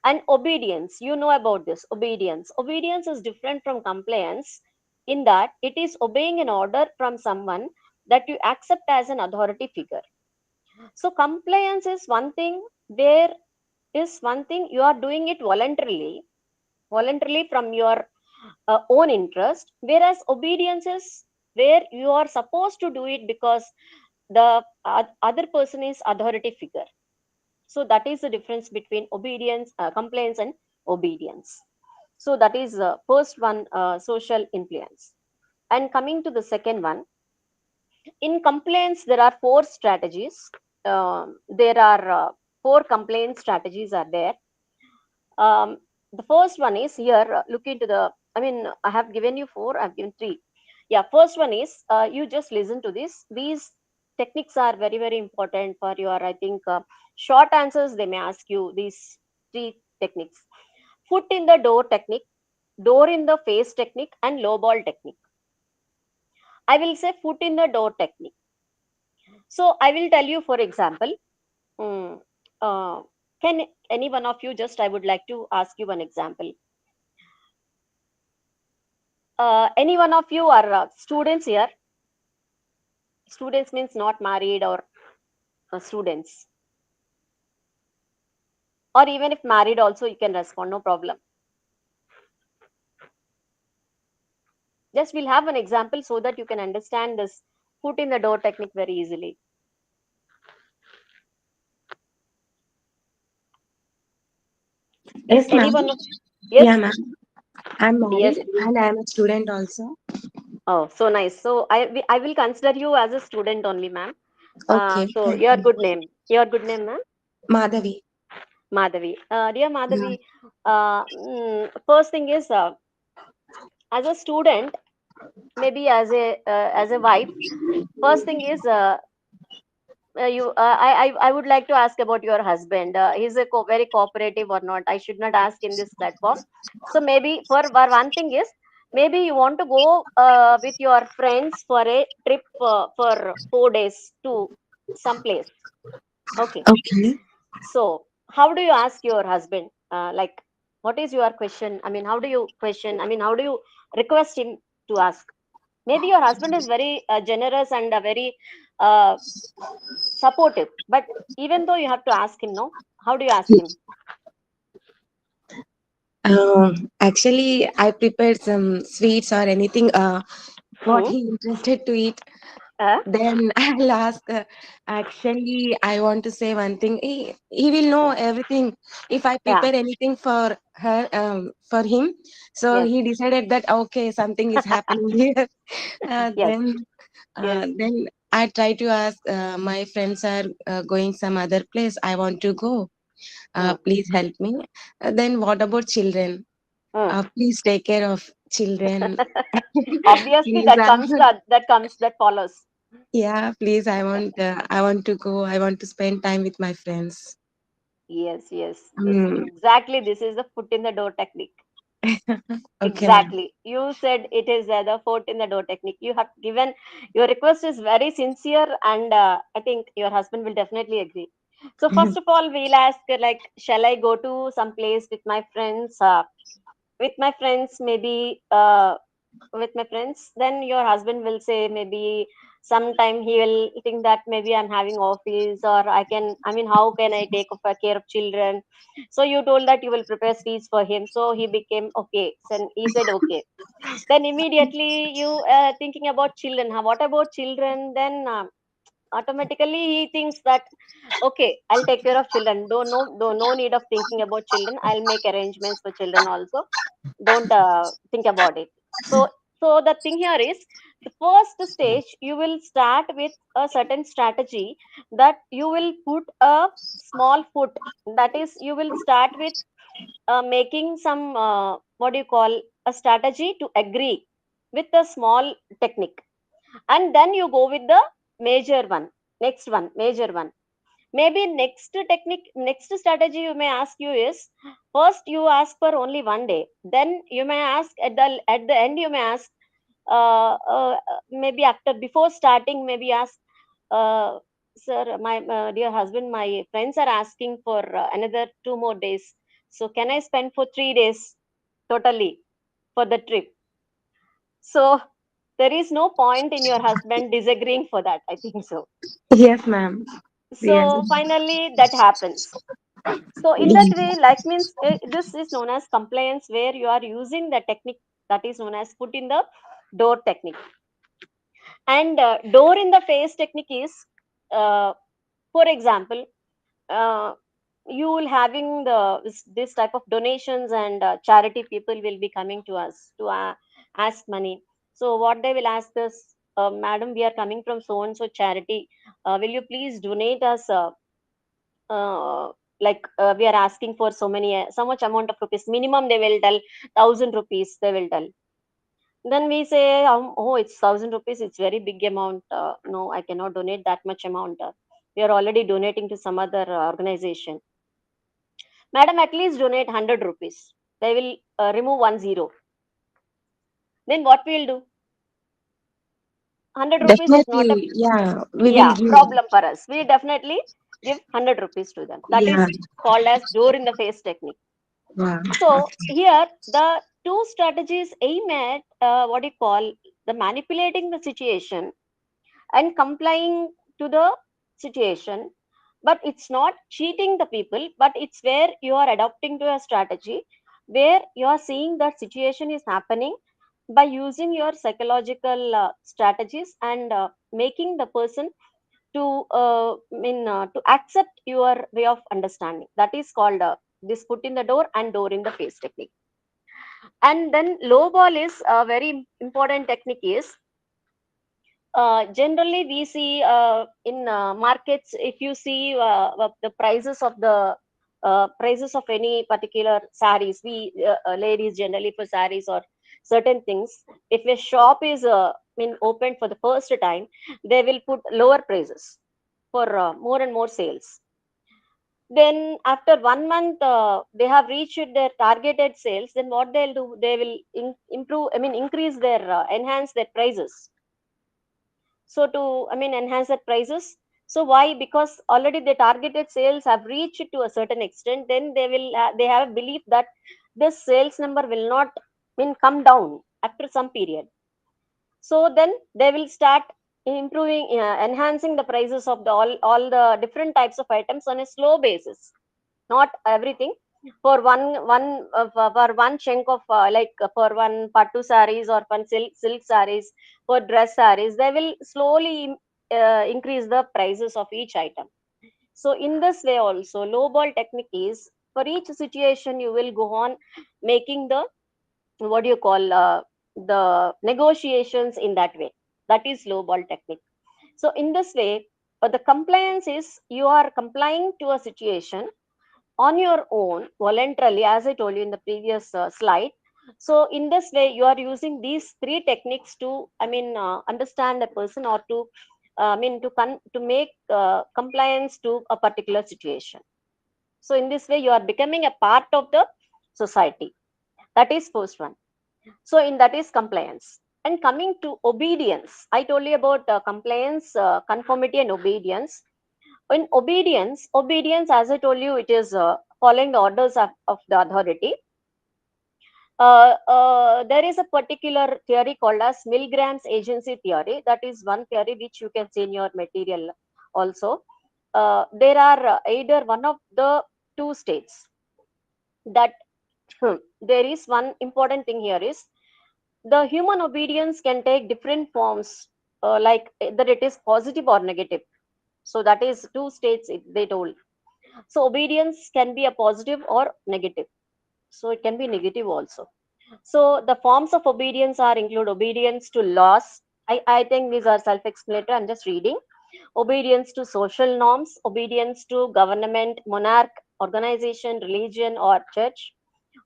And obedience, you know about this. Obedience is different from compliance in that it is obeying an order from someone that you accept as an authority figure. So compliance is one thing, where is one thing you are doing it voluntarily from your own interest, whereas obedience is where you are supposed to do it because the other person is authority figure. So that is the difference between obedience, compliance, and obedience. So that is first one, social influence. And coming to the second one, in compliance there are four strategies. There are four compliance strategies are there. The first one is here. Look into the. I mean, I have given you four. I have given three. Yeah, first one is you just listen to this. These techniques are very important for your. I think short answers they may ask you these three techniques: foot in the door technique, door in the face technique, and low ball technique. I will say foot in the door technique. So I will tell you, for example, mm, uh, can any one of you just? I would like to ask you one example. Any one of you are students here? Students means not married or students, or even if married also you can respond, no problem. Just we'll have an example so that you can understand this foot in the door technique very easily. Is Yes, ma'am. anyone? Yeah, Yes, ma'am. I'm yes. married and I'm a student also. Oh, so nice. So I will consider you as a student only, ma'am. Okay. So Thank your you. good name. Your good name, ma'am. Madhavi. Madhavi. Dear Yeah. Madhavi, first thing is, as a student, maybe as a wife, first thing is, I would like to ask about your husband. He's a very cooperative or not? I should not ask in this platform. So maybe for one thing is, maybe you want to go with your friends for a trip for 4 days to some place. Okay. Okay. So how do you ask your husband? Like, what is your question? I mean, how do you question? I mean, how do you request him to ask? Maybe your husband is very generous and very uh, supportive, but even though you have to ask him, no, how do you ask him? Actually, I prepared some sweets or anything. What Hmm? he interested to eat. Uh, Then I'll ask. Actually, I want to say one thing. He will know everything if I yeah. prepare anything for her, for him. So Yes. he decided that okay, something is happening here. Uh, Yes. then, Yes. then I try to ask. My friends are going some other place. I want to go. Hmm. Please help me. Then what about children? Hmm. Please take care of children. Obviously, Please, that comes, that follows. yeah, please. I want to go. I want to spend time with my friends. Yes. Yes. This Mm. exactly. This is the foot in the door technique. Okay, ma'am. Exactly. You said it is the foot in the door technique. You have given your request is very sincere, and I think your husband will definitely agree. So first of all, we'll ask like, shall I go to some place with my friends? With my friends, maybe with my friends. Then your husband will say maybe sometime he will think that maybe I'm having office, or I can. I mean, how can I take care of children? So you told that you will prepare speech for him. So he became okay. So he said okay. Then immediately you thinking about children. What about children? Then automatically he thinks that okay, I'll take care of children. No need of thinking about children. I'll make arrangements for children also. Don't think about it. So the thing here is, the first stage you will start with a certain strategy, that you will put a small foot. That is, you will start with making some what do you call, a strategy to agree with a small technique, and then you go with the major one, next one, major one. Maybe next technique, next strategy you may ask you is, first you ask for only 1 day, then you may ask at the end, you may ask maybe after, before starting, maybe ask, uh, sir, my dear husband, my friends are asking for another 2 more days, so can I spend for 3 days totally for the trip? So there is no point in your husband disagreeing for that, I think so. Yes, ma'am. Yes. So finally that happens. So in that way, like means this is known as compliance, where you are using the technique that is known as foot in the door technique. And door in the face technique is, uh, for example, uh, you will having this type of donations, and charity people will be coming to us to ask money. So what they will ask us, madam, we are coming from so and so charity. Will you please donate us? Like we are asking for so much amount of rupees. Minimum they will tell 1,000 rupees. They will tell. Then we say, oh, it's 1,000 rupees. It's very big amount. No, I cannot donate that much amount. We are already donating to some other organization. Madam, at least donate 100 rupees. They will remove 1 0. Then what we will do? 100 rupees is not a, Definitely. Yeah, we will yeah, give. problem for us. We definitely give 100 rupees to them. That Yeah. is called as door in the face technique. Wow. So here the two strategies aim at what you call the manipulating the situation and complying to the situation, but it's not cheating the people, but it's where you are adopting to a strategy where you are seeing that situation is happening by using your psychological strategies, and making the person to to accept your way of understanding. That is called this foot in the door and door in the face technique. And then low ball is a very important technique is, generally we see in markets, if you see the prices of any particular sarees, we ladies generally for sarees or certain things, if a shop is opened for the first time, they will put lower prices for more and more sales. Then after 1 month they have reached their targeted sales, then what they'll do, they will improve, increase their enhance their prices. So to enhance their prices. So why? Because already the targeted sales have reached to a certain extent, then they will they have a belief that this sales number will not come down after some period. So then they will start improving, enhancing the prices of the all the different types of items on a slow basis, not everything. For for one chunk of for one pattu sarees or one silk sarees, for dress sarees, they will slowly increase the prices of each item. So in this way also, low ball technique is, for each situation you will go on making the, what do you call, the negotiations in that way. That is low ball technique. So in this way, the compliance is, you are complying to a situation on your own voluntarily, as I told you in the previous slide. So in this way you are using these three techniques to understand a person, or to to make compliance to a particular situation. So in this way you are becoming a part of the society. That is first one. So in that is compliance. And coming to obedience, I told you about compliance, conformity and obedience. In obedience, as I told you, it is following the orders of the authority. There is a particular theory called as Milgram's agency theory. That is one theory which you can see in your material also. There are either one of the two states that there is one important thing here is, the human obedience can take different forms, like either it is positive or negative. So that is two states they told. So obedience can be a positive or negative. So it can be negative also. So the forms of obedience are include obedience to laws. I think these are self-explanatory. I'm just reading. Obedience to social norms, obedience to government, monarch, organization, religion, or church,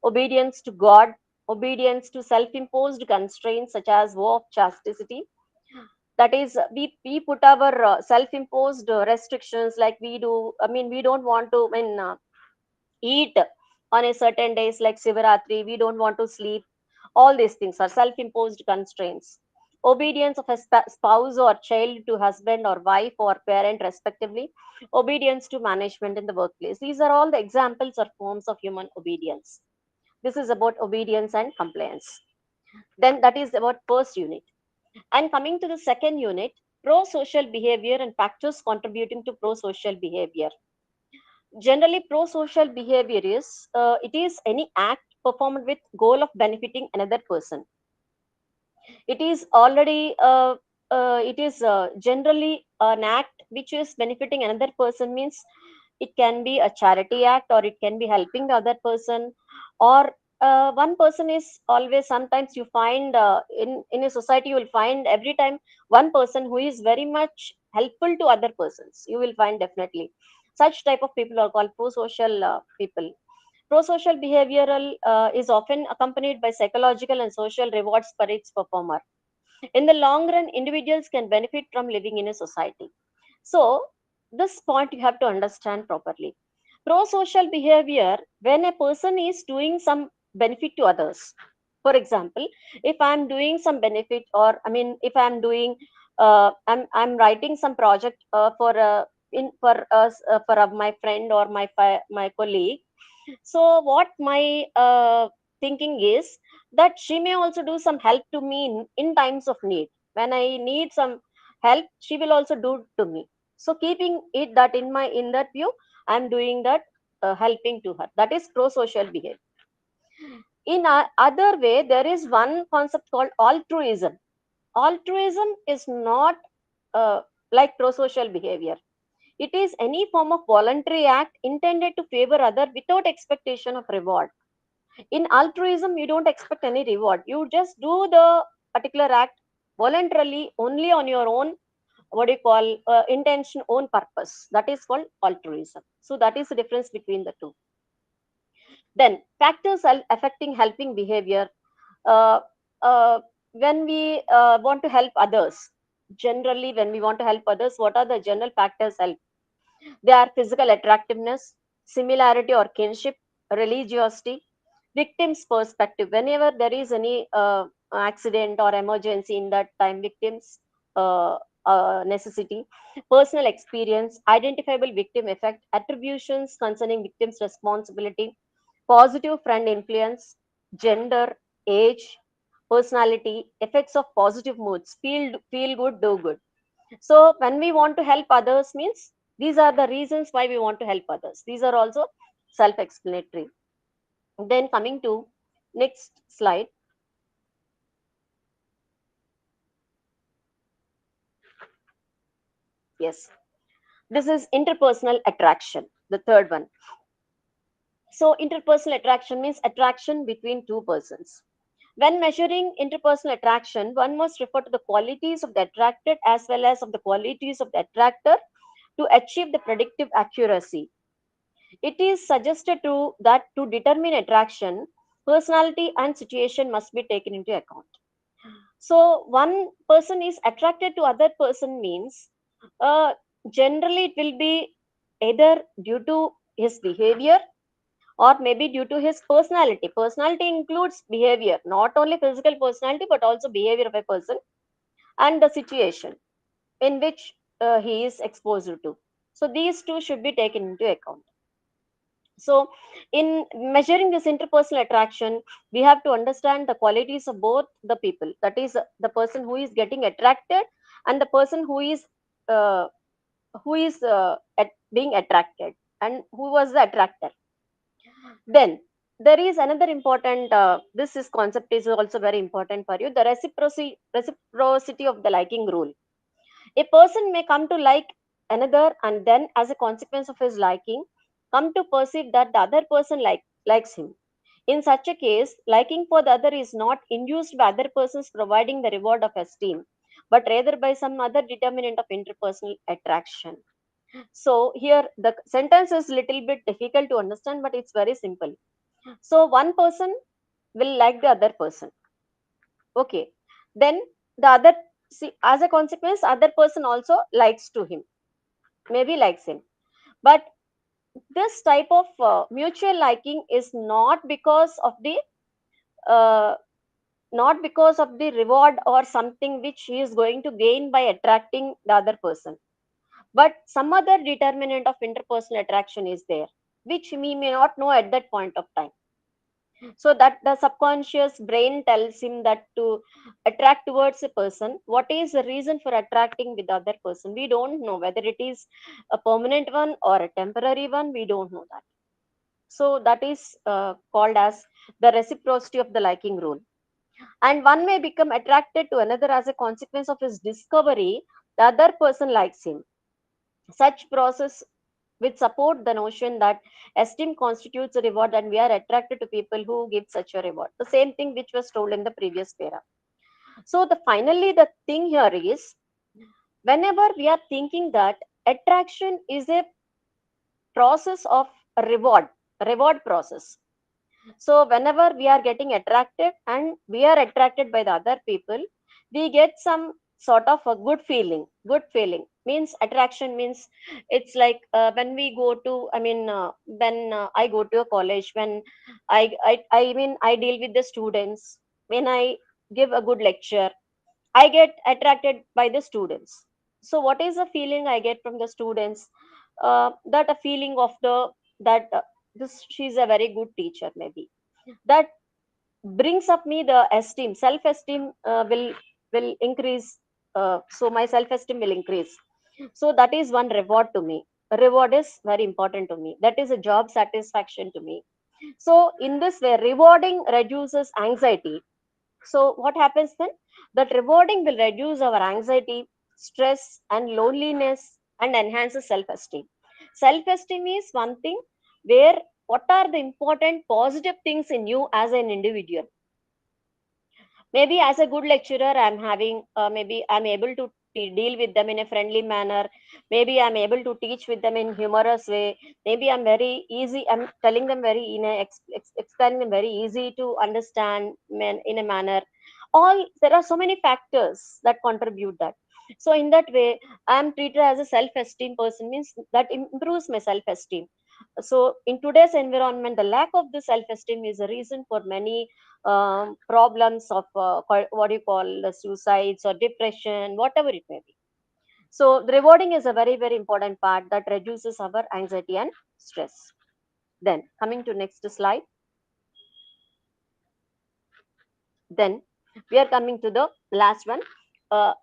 obedience to God, obedience to self-imposed constraints such as vow of chastity. That is, we put our self-imposed restrictions, like we do. We don't want to eat on a certain days like Sivaratri. We don't want to sleep. All these things are self-imposed constraints. Obedience of a spouse or child to husband or wife or parent respectively. Obedience to management in the workplace. These are all the examples or forms of human obedience. This is about obedience and compliance. Then that is about first unit. And coming to the second unit, pro-social behavior and factors contributing to pro-social behavior. Generally, pro-social behavior is, it is any act performed with goal of benefiting another person. It is already it is generally an act which is benefiting another person, means it can be a charity act, or it can be helping the other person, or one person is always, sometimes you find in a society you will find every time one person who is very much helpful to other persons. You will find definitely such type of people are called pro-social people. Pro-social behavioral is often accompanied by psychological and social rewards for its performer. In the long run, individuals can benefit from living in a society. So, this point you have to understand properly. Pro-social behavior, when a person is doing some benefit to others. For example, if I'm doing some benefit, or if I'm doing, I'm writing some project for for us for my friend or my colleague. So what my thinking is that she may also do some help to me in times of need. When I need some help, she will also do to me. So keeping it that in that view, I'm doing that, helping to her. That is pro-social behavior. In other way, there is one concept called altruism. Altruism is not like pro-social behavior. It is any form of voluntary act intended to favor other without expectation of reward. In altruism, you don't expect any reward. You just do the particular act voluntarily, only on your own, what do you call, intention, own purpose. That is called altruism. So that is the difference between the two. Then factors affecting helping behavior. Uh, when we want to help others, generally when we want to help others, what are the general factors help? They are physical attractiveness, similarity or kinship, religiosity, victim's perspective. Whenever there is any accident or emergency, in that time, victims uh, necessity, personal experience, identifiable victim effect, attributions concerning victim's responsibility, positive friend influence, gender, age, personality, effects of positive moods, feel good, do good. So when we want to help others means these are the reasons why we want to help others. These are also self-explanatory. Then coming to next slide. Yes, this is interpersonal attraction, the third one. So interpersonal attraction means attraction between two persons. When measuring interpersonal attraction, one must refer to the qualities of the attracted as well as of the qualities of the attractor to achieve the predictive accuracy. It is suggested that to determine attraction, personality and situation must be taken into account. So one person is attracted to other person means uh, generally it will be either due to his behavior or maybe due to his personality. Personality includes behavior, not only physical personality but also behavior of a person and the situation in which he is exposed to. So these two should be taken into account. So, in measuring this interpersonal attraction, we have to understand the qualities of both the people. That is, the person who is getting attracted and the person uh, being attracted, and who was the attractor. Then there is another important. This is concept is also very important for you. The reciprocity of the liking rule. A person may come to like another and then, as a consequence of his liking, come to perceive that the other person likes him. In such a case, liking for the other is not induced by other persons providing the reward of esteem, but rather by some other determinant of interpersonal attraction. So here the sentence is little bit difficult to understand, but it's very simple. So one person will like the other person. Okay. Then the other, see, as a consequence, other person also likes to him, maybe likes him. But this type of mutual liking is uh, not because of the reward or something which he is going to gain by attracting the other person, but some other determinant of interpersonal attraction is there, which we may not know at that point of time. So that the subconscious brain tells him that to attract towards a person, what is the reason for attracting with the other person, we don't know whether it is a permanent one or a temporary one, we don't know that. So that is called as the reciprocity of the liking rule. And one may become attracted to another as a consequence of his discovery the other person likes him. Such process which support the notion that esteem constitutes a reward and we are attracted to people who give such a reward. The same thing which was told in the previous para. So finally the thing here is, whenever we are thinking that attraction is a process of reward process. So whenever we are getting attracted and we are attracted by the other people, we get some sort of a good feeling. Good feeling means attraction means it's like when we go to, when I go to a college, when I deal with the students, when I give a good lecture, I get attracted by the students. So what is the feeling I get from the students? That a feeling of the that this she's a very good teacher, maybe that brings up me the esteem, self-esteem will increase. So my self-esteem will increase. So that is one reward to me. A reward is very important to me. That is a job satisfaction to me. So in this way, rewarding reduces anxiety. So what happens then? That rewarding will reduce our anxiety, stress, and loneliness and enhances self-esteem. Self-esteem is one thing where what are the important positive things in you as an individual. Maybe as a good lecturer I'm having, maybe I'm able to deal with them in a friendly manner, maybe I'm able to teach with them in humorous way, maybe I'm very easy, I'm telling them very in a explaining them very easy to understand in a manner. All there are so many factors that contribute that. So in that way I'm treated as a self esteem person, means that improves my self esteem. So in today's environment the lack of the self esteem is a reason for many problems of what do you call suicides or depression, whatever it may be. So the rewarding is a very very important part that reduces our anxiety and stress. Then coming to next slide, then we are coming to the last one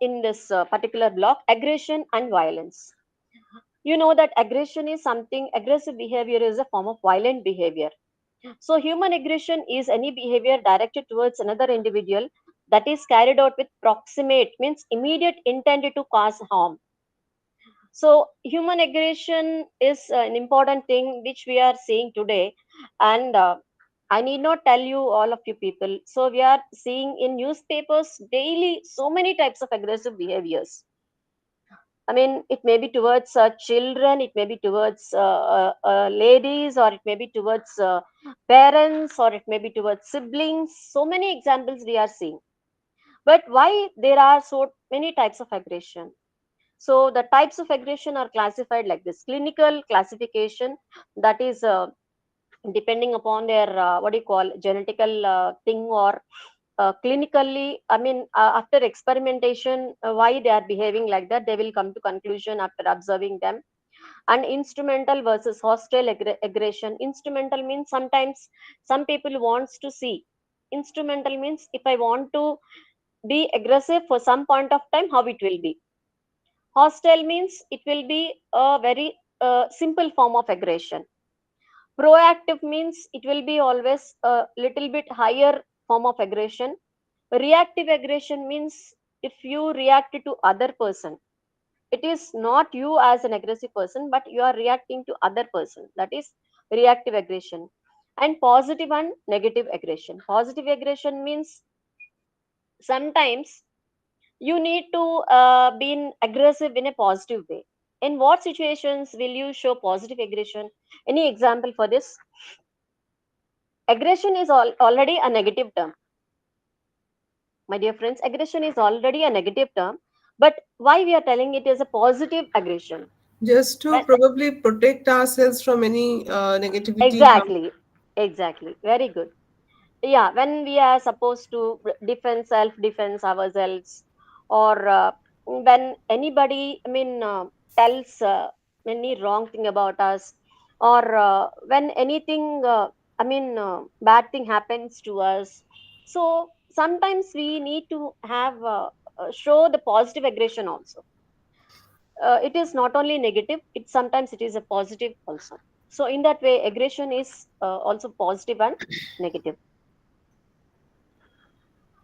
in this particular block, aggression and violence. You know that aggression is something, aggressive behavior is a form of violent behavior. So, human aggression is any behavior directed towards another individual that is carried out with proximate, means immediate intent to cause harm. So, human aggression is an important thing which we are seeing today, and I need not tell you all of you people. So, we are seeing in newspapers daily so many types of aggressive behaviors. I mean, it may be towards children, it may be towards ladies, or it may be towards parents, or it may be towards siblings. So many examples we are seeing. But why there are so many types of aggression? So the types of aggression are classified like this: clinical classification, that is depending upon their what do you call genetical thing, or clinically, I mean after experimentation, why they are behaving like that, they will come to conclusion after observing them. And instrumental versus hostile aggression. Instrumental means sometimes some people wants to see. Instrumental means if I want to be aggressive for some point of time, how it will be. Hostile means it will be a very simple form of aggression. Proactive means it will be always a little bit higher form of aggression. Reactive aggression means if you react to other person, it is not you as an aggressive person, but you are reacting to other person. That is reactive aggression. And positive and negative aggression. Positive aggression means sometimes you need to be aggressive in a positive way. In what situations will you show positive aggression? Any example for this? Aggression is already a negative term, my dear friends. Aggression is already a negative term, but why we are telling it is a positive aggression? Just to When, probably protect ourselves from any negativity. exactly, exactly, very good. Yeah, when we are supposed to defend self defense ourselves, or when anybody, I mean, tells any wrong thing about us, or when anything, I mean, bad thing happens to us. So sometimes we need to have show the positive aggression also. It is not only negative, it sometimes it is a positive also. So in that way aggression is also positive and negative.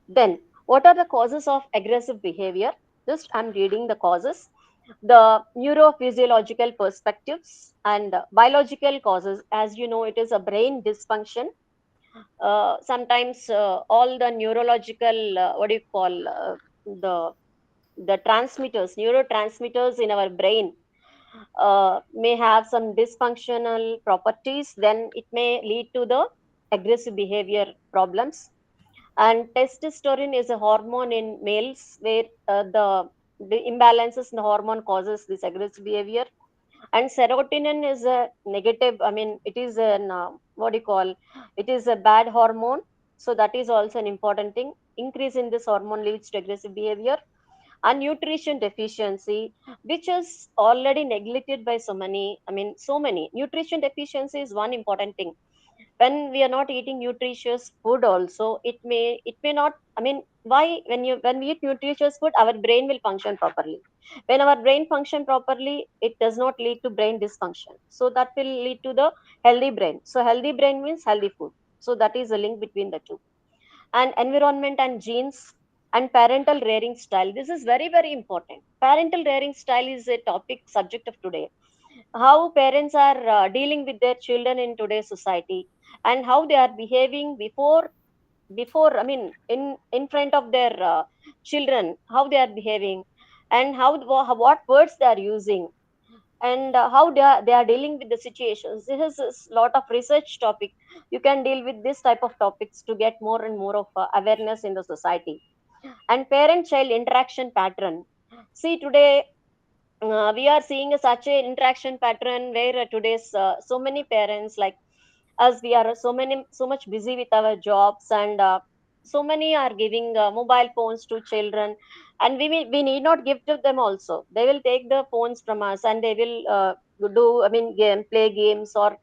Then, what are the causes of aggressive behavior? Just I'm reading the causes. The neurophysiological perspectives and biological causes. As you know, it is a brain dysfunction. Sometimes all the neurological, what do you call, the the transmitters, neurotransmitters in our brain may have some dysfunctional properties. Then it may lead to the aggressive behavior problems. And testosterone is a hormone in males where the imbalances in the hormone causes this aggressive behavior. And serotonin is a negative, I mean it is an what do you call, it is a bad hormone. So that is also an important thing. Increase in this hormone leads to aggressive behavior. And nutrition deficiency, which is already neglected by so many, I mean so many. Nutrition deficiency is one important thing. When we are not eating nutritious food also, it may not, I mean why, when we eat nutritious food our brain will function properly. When our brain function properly, it does not lead to brain dysfunction, so that will lead to the healthy brain. So healthy brain means healthy food. So that is a link between the two. And environment and genes. and parental rearing style. This is very, very important. Parental rearing style is a topic subject of today. How parents are dealing with their children in today's society, and how they are behaving before, I mean, in front of their children, how they are behaving, and what words they are using, and how they are dealing with the situations. This is a lot of research topic. You can deal with this type of topics to get more and more of awareness in the society. And parent child interaction pattern. See, today we are seeing such a interaction pattern where today's so many parents like us, we are so much busy with our jobs, and so many are giving mobile phones to children, and we need not give to them also. They will take the phones from us, and they will do, I mean, play games, or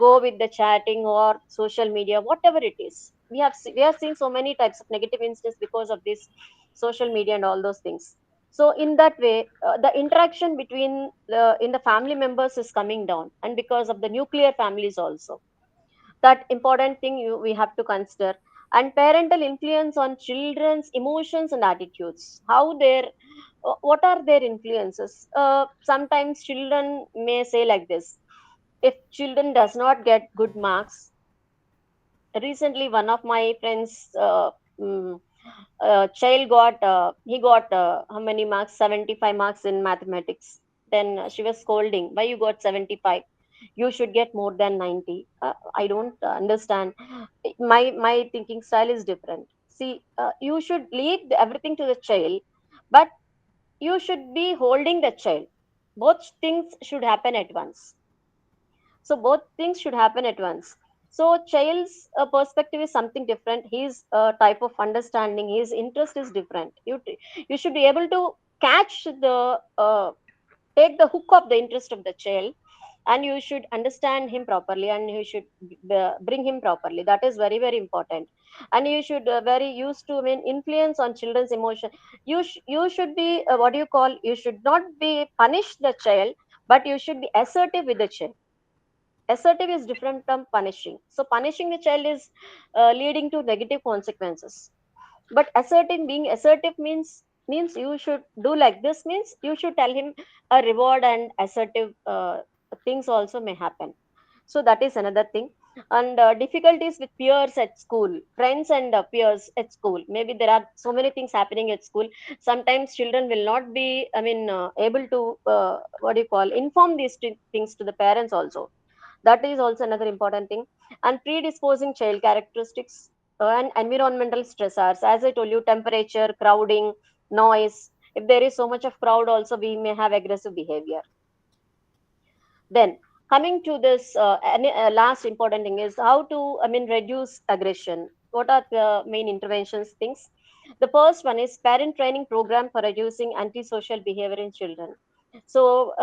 go with the chatting or social media, whatever it is. We have seen so many types of negative instances because of this social media and all those things. So in that way, the interaction between in the family members is coming down, and because of the nuclear families also, that important thing we have to consider. And parental influence on children's emotions and attitudes, how their what are their influences. Sometimes children may say like this: if children does not get good marks. Recently one of my friends mm, child got he got how many marks, 75 marks in mathematics. Then she was scolding, why you got 75, you should get more than 90. I don't understand. My thinking style is different. See, you should leave everything to the child, but you should be holding the child. Both things should happen at once. So both things should happen at once. So child's perspective is something different. His type of understanding, his interest is different. You should be able to catch the take the hook of the interest of the child, and you should understand him properly, and you should bring him properly. That is very, very important. And you should very used to, I mean, influence on children's emotion. You should be what do you call, you should not be punish the child, but you should be assertive with the child. Assertive is different from punishing. So punishing the child is leading to negative consequences. But assertive, being assertive means you should do like this, means you should tell him a reward, and assertive things also may happen. So that is another thing. And difficulties with peers at school, friends and peers at school. Maybe there are so many things happening at school. Sometimes children will not be, I mean, able to what do you call, inform these things to the parents also. That is also another important thing. And predisposing child characteristics and environmental stressors. As I told you, temperature, crowding, noise. If there is so much of crowd, also we may have aggressive behavior. Then coming to this, last important thing is how to, I mean, reduce aggression. What are the main interventions things? The first one is parent training program for reducing antisocial behavior in children. So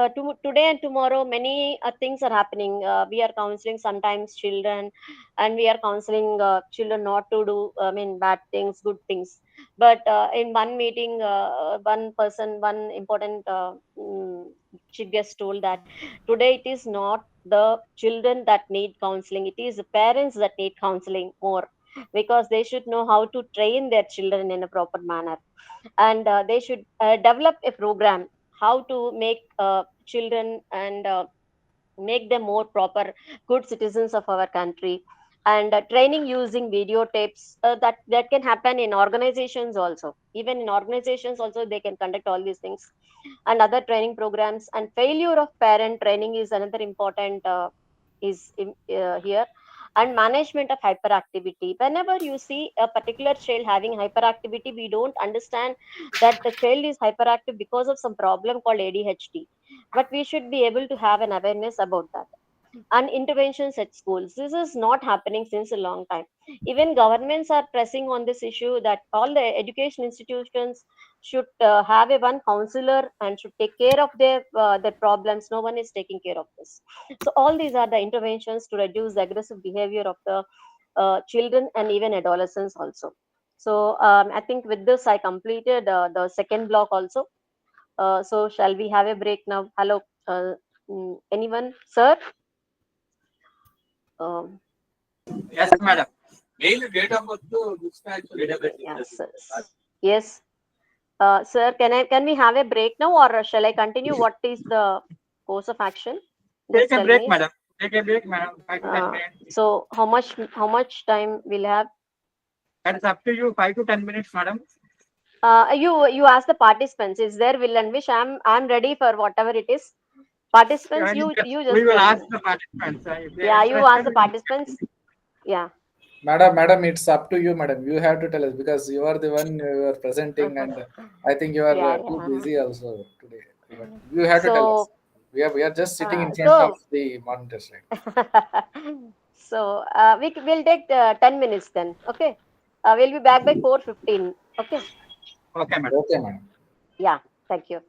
today and tomorrow, many things are happening. We are counseling sometimes children, and we are counseling children not to do, I mean, bad things, good things. But in one meeting, one person, one important chief guest told that today it is not the children that need counseling, it is the parents that need counseling more, because they should know how to train their children in a proper manner. And they should develop a program how to make children and make them more proper good citizens of our country. And training using videotapes, that can happen in organizations also. Even in organizations also they can conduct all these things. And other training programs. And failure of parent training is another important here. And management of hyperactivity. Whenever you see a particular child having hyperactivity, we don't understand that the child is hyperactive because of some problem called ADHD, but we should be able to have an awareness about that. And interventions at schools, this is not happening since a long time. Even governments are pressing on this issue that all the education institutions should have a one counselor and should take care of their problems. No one is taking care of this. So all these are the interventions to reduce the aggressive behavior of the children and even adolescents also. So I think with this I completed the second block also. So shall we have a break now? Hello, anyone, sir? Um, Yes, madam. Yeah, sir. Yes. Sir, can we have a break now, or shall I continue? What is the course of action? Just Take a tell break, me. madam. Take a break, madam. 5 to 10 minutes. So how much time we'll have? That is up to you. 5 to 10 minutes, madam. You ask the participants. Is there will and wish? I'm ready for whatever it is. Participants, you We just will tell ask me. the participants. If they are Yeah, you ask the interested, participants. Yeah. Madam, it's up to you, madam. You have to tell us because you are the one you are presenting, and I think you are Yeah, too yeah. busy also today. But you have to tell us. So, We are just sitting in front of so the monitors, right? so we'll take 10 minutes then. Okay. We'll be back by 4:15. Okay. okay, madam. Okay, madam. Yeah. Thank you.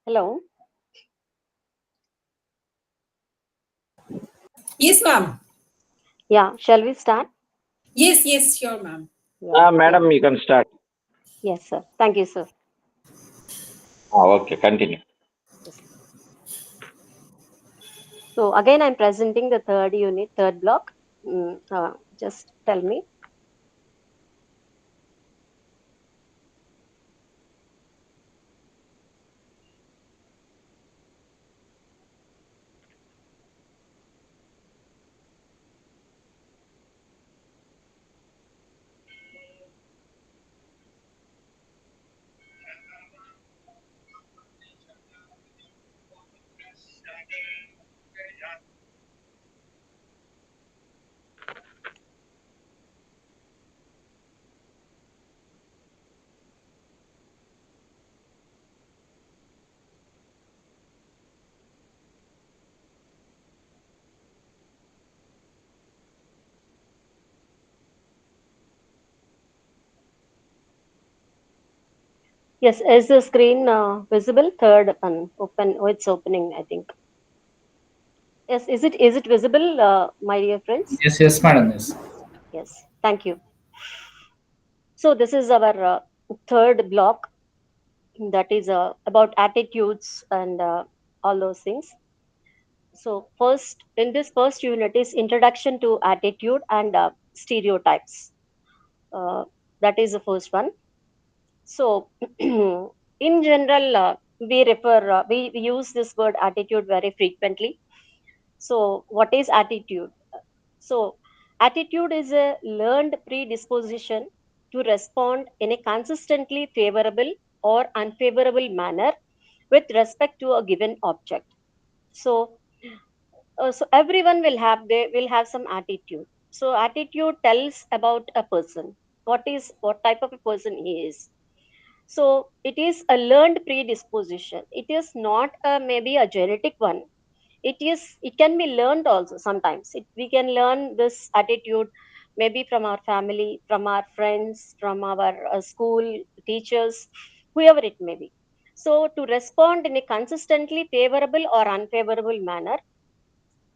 Hello. Yes, ma'am. Yeah, shall we start? Yes, yes, sure, ma'am. Yeah. Madam, you can start. Yes, sir. Thank you, sir. Okay, continue. Yes. So again, I'm presenting the third unit, third block. Just tell me. Yes, is the screen visible? Third one, open. Oh, it's opening, I think. Yes, is it visible, my dear friends? Yes, yes, madam. Yes. Yes, thank you. So this is our third block, that is about attitudes and all those things. So first, in this first unit is introduction to attitude and stereotypes. Uh, that is the first one. So in general, we use this word attitude very frequently. So what is attitude? So attitude is a learned predisposition to respond in a consistently favorable or unfavorable manner with respect to a given object. So so everyone they will have some attitude. So attitude tells about a person, what type of a person he is. So it is a learned predisposition. It is not maybe a genetic one. It can be learned also. Sometimes we can learn this attitude maybe from our family, from our friends, from our school teachers, whoever it may be. So to respond in a consistently favorable or unfavorable manner,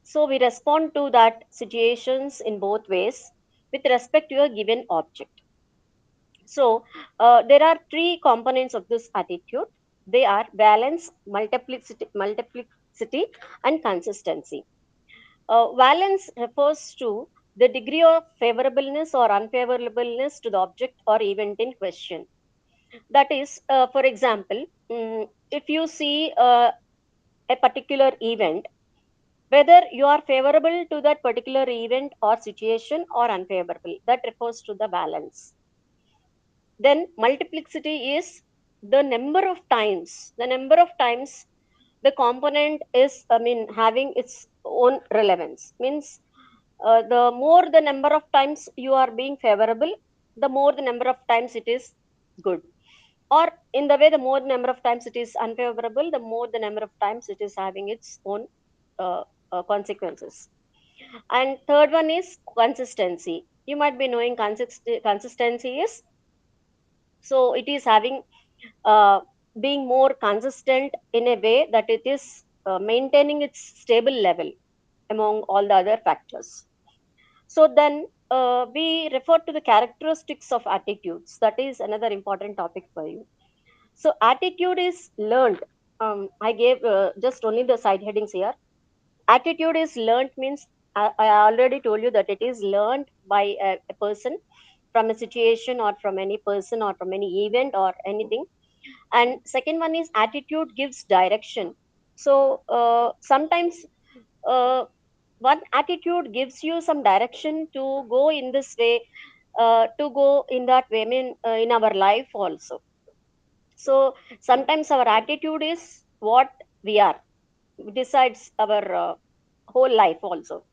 so we respond to that situations in both ways with respect to a given object. So there are three components of this attitude. They are balance, multiplicity, and consistency. Valence refers to the degree of favorableness or unfavorableness to the object or event in question. That is, for example, if you see a particular event, whether you are favorable to that particular event or situation or unfavorable, that refers to the balance. Then multiplicity is the number of times the component is, I mean, having its own relevance. Means the more the number of times you are being favorable, the more the number of times it is good. Or in the way, the more number of times it is unfavorable, the more the number of times it is having its own uh, consequences. And third one is consistency. You might be knowing consistency is, so it is having uh, being more consistent in a way that it is maintaining its stable level among all the other factors. So then we refer to the characteristics of attitudes. That is another important topic for you. So attitude is learned. I gave just only the side headings here. Attitude is learned means, I already told you that it is learned by a person from a situation or from any person or from any event or anything. And second one is attitude gives direction. So sometimes uh, one attitude gives you some direction to go in this way, to go in that way, I mean, in our life also. So sometimes our attitude is what we are, decides our whole life also.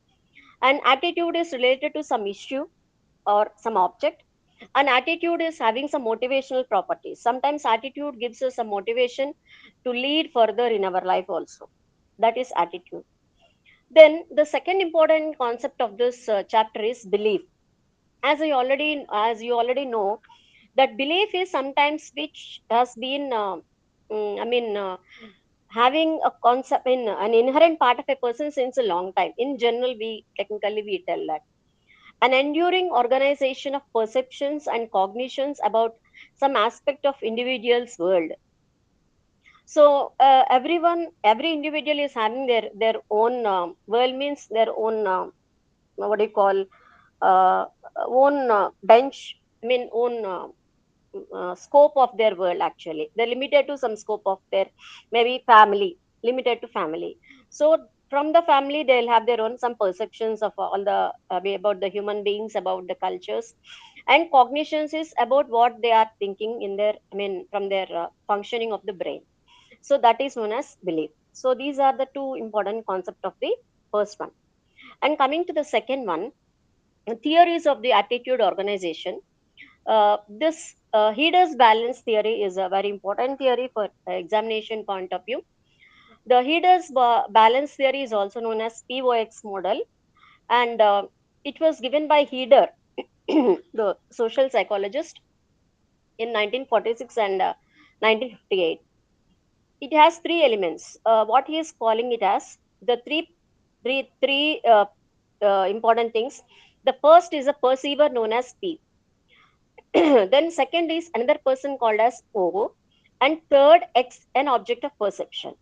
And attitude is related to some issue or some object. And attitude is having some motivational properties. Sometimes attitude gives us some motivation to lead further in our life also. That is attitude. Then the second important concept of this chapter is belief. As you already know, that belief is sometimes which has been I mean, having a concept in an inherent part of a person since a long time. In general, we technically we tell that an enduring organization of perceptions and cognitions about some aspect of individual's world. So every individual is having their own world, means their own what do you call uh, own bench. I mean own scope of their world. Actually, they're limited to some scope of their maybe family, limited to family. So from the family, they'll have their own some perceptions of all the way about the human beings, about the cultures, and cognitions is about what they are thinking in their, I mean, from their functioning of the brain. So that is known as belief. So these are the two important concepts of the first one. And coming to the second one, theories of the attitude organization. This Heeder's balance theory is a very important theory for examination point of view. The Heeder's balance theory is also known as POX model, and it was given by Heeder, the social psychologist, in 1946 and 1958. It has three elements. What he is calling it as the three important things. The first is a perceiver known as P. Then second is another person called as O, and third X, an object of perception.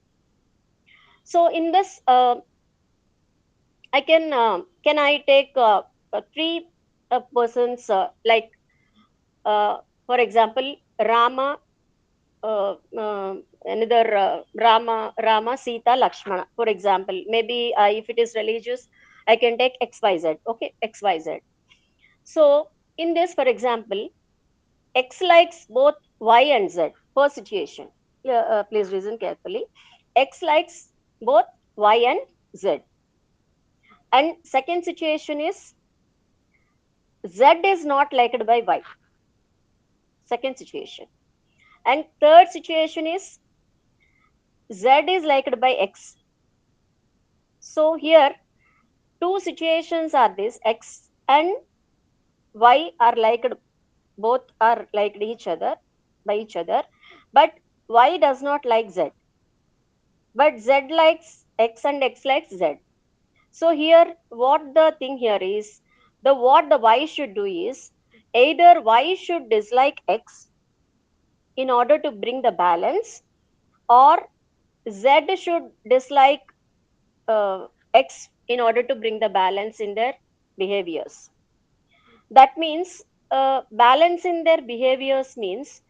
So in this, can I take three persons like for example Rama, another Rama, Sita, Lakshmana. For example, maybe if it is religious, I can take XYZ. Okay, XYZ. So in this, for example, X likes both Y and Z per situation. Yeah, please listen carefully. X likes both Y and Z. And second situation is Z is not liked by Y. Second situation. And third situation is Z is liked by X. So here two situations are this: X and Y are liked, both are liked each other by each other, but Y does not like Z. But Z likes X and X likes Z. So here, what the thing here is, the what the Y should do is either Y should dislike X in order to bring the balance, or Z should dislike X in order to bring the balance in their behaviors. That means balance in their behaviors means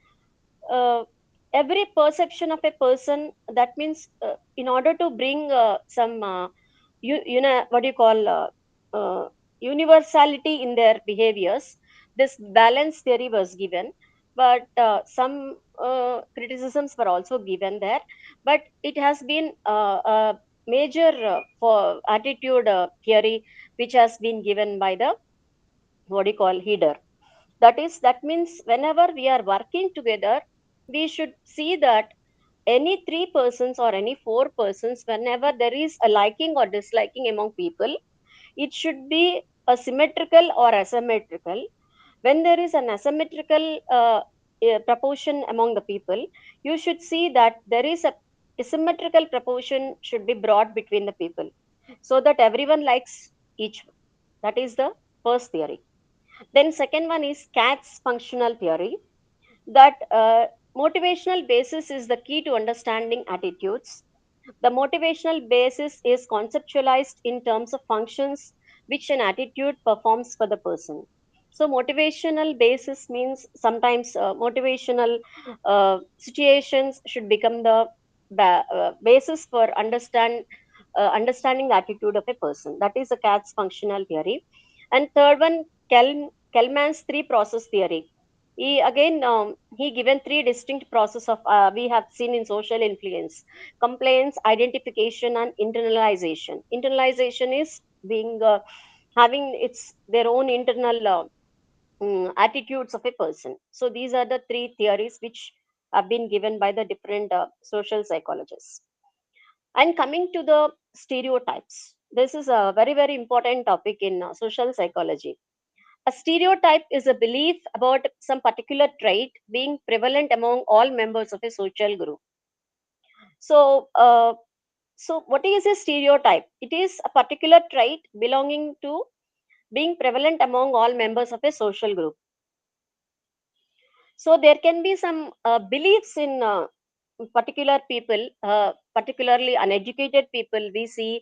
uh, every perception of a person. That means in order to bring some you know what you call universality in their behaviors, this balance theory was given. But some criticisms were also given there, but it has been a major for attitude theory which has been given by the what do you call Heeder. That means whenever we are working together, we should see that any three persons or any four persons, whenever there is a liking or disliking among people, it should be a symmetrical or asymmetrical. When there is an asymmetrical proportion among the people, you should see that there is a symmetrical proportion should be brought between the people, so that everyone likes each one. That is the first theory. Then second one is Katz's functional theory, that motivational basis is the key to understanding attitudes. The motivational basis is conceptualized in terms of functions which an attitude performs for the person. So motivational basis means sometimes motivational situations should become the basis for understanding the attitude of a person. That is the Katz's functional theory. And third one, Kelman's three process theory. He again he given three distinct process of we have seen in social influence: complaints, identification, and internalization. Internalization is being having its their own internal attitudes of a person. So these are the three theories which have been given by the different social psychologists. And coming to the stereotypes, this is a very important topic in social psychology. A stereotype is a belief about some particular trait being prevalent among all members of a social group. So, so what is a stereotype? It is a particular trait belonging to being prevalent among all members of a social group. So there can be some beliefs in particular people, particularly uneducated people we see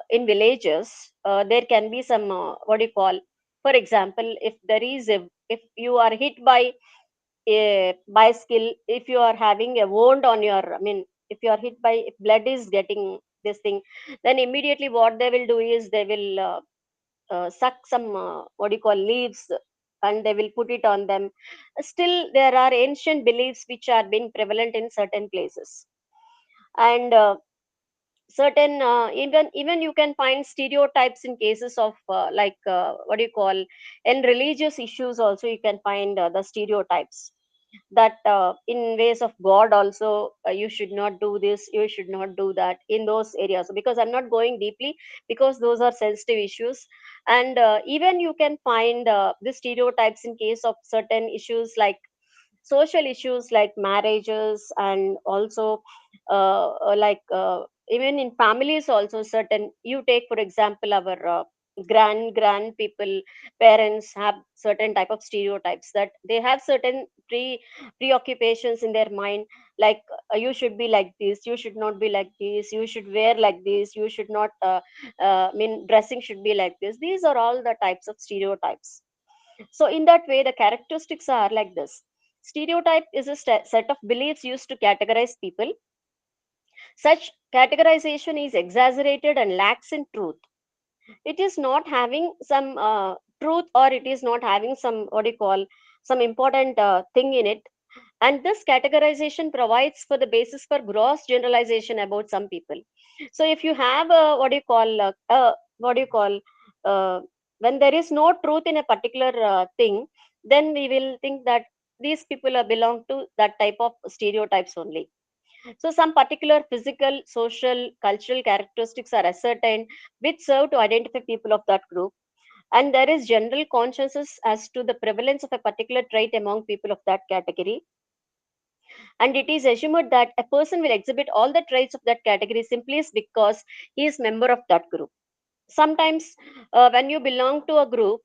in villages. There can be some what do you call, for example, if there is a, if you are hit by a bicycle, if you are having a wound on your, I mean, if you are hit by, if blood is getting this thing, then immediately what they will do is they will suck some what do you call, leaves, and they will put it on them. Still there are ancient beliefs which are being prevalent in certain places. And certain even you can find stereotypes in cases of like what do you call, in religious issues also you can find the stereotypes, that in ways of god also, you should not do this, you should not do that, in those areas, because I'm not going deeply, because those are sensitive issues. And even you can find the stereotypes in case of certain issues like social issues like marriages, and also even in families also, certain, you take for example our grand people, parents have certain type of stereotypes, that they have certain preoccupations in their mind, like you should be like this, you should not be like this, you should wear like this, you should not I mean dressing should be like this. These are all the types of stereotypes. So in that way the characteristics are like this. Stereotype is a set of beliefs used to categorize people. Such categorization is exaggerated and lacks in truth. It is not having some truth, or it is not having some what do you call, some important thing in it. And this categorization provides for the basis for gross generalization about some people. So if you have a what do you call what do you call uh, when there is no truth in a particular thing, then we will think that these people are belong to that type of stereotypes only. So some particular physical, social, cultural characteristics are ascertained which serve to identify people of that group. And there is general consensus as to the prevalence of a particular trait among people of that category. And it is assumed that a person will exhibit all the traits of that category simply because he is member of that group. Sometimes when you belong to a group,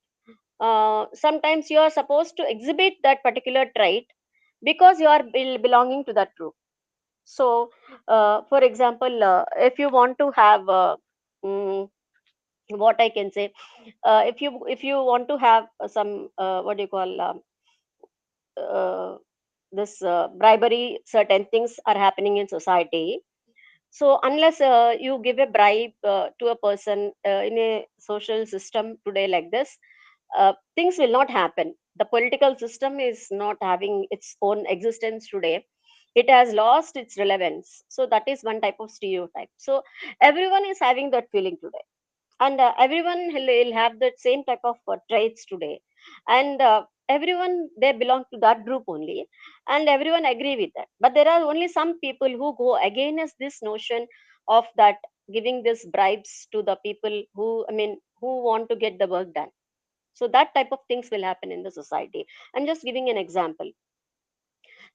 sometimes you are supposed to exhibit that particular trait because you are belonging to that group. So for example, if you want to have mm, what I can say, if you want to have some what do you call uh, this bribery, certain things are happening in society. So unless you give a bribe to a person in a social system today like this, things will not happen. The political system is not having its own existence today. It has lost its relevance. So that is one type of stereotype. So everyone is having that feeling today, and everyone will have the same type of traits today. And everyone, they belong to that group only, and everyone agree with that. But there are only some people who go against this notion of that, giving this bribes to the people who, I mean, who want to get the work done. So that type of things will happen in the society. I'm just giving an example.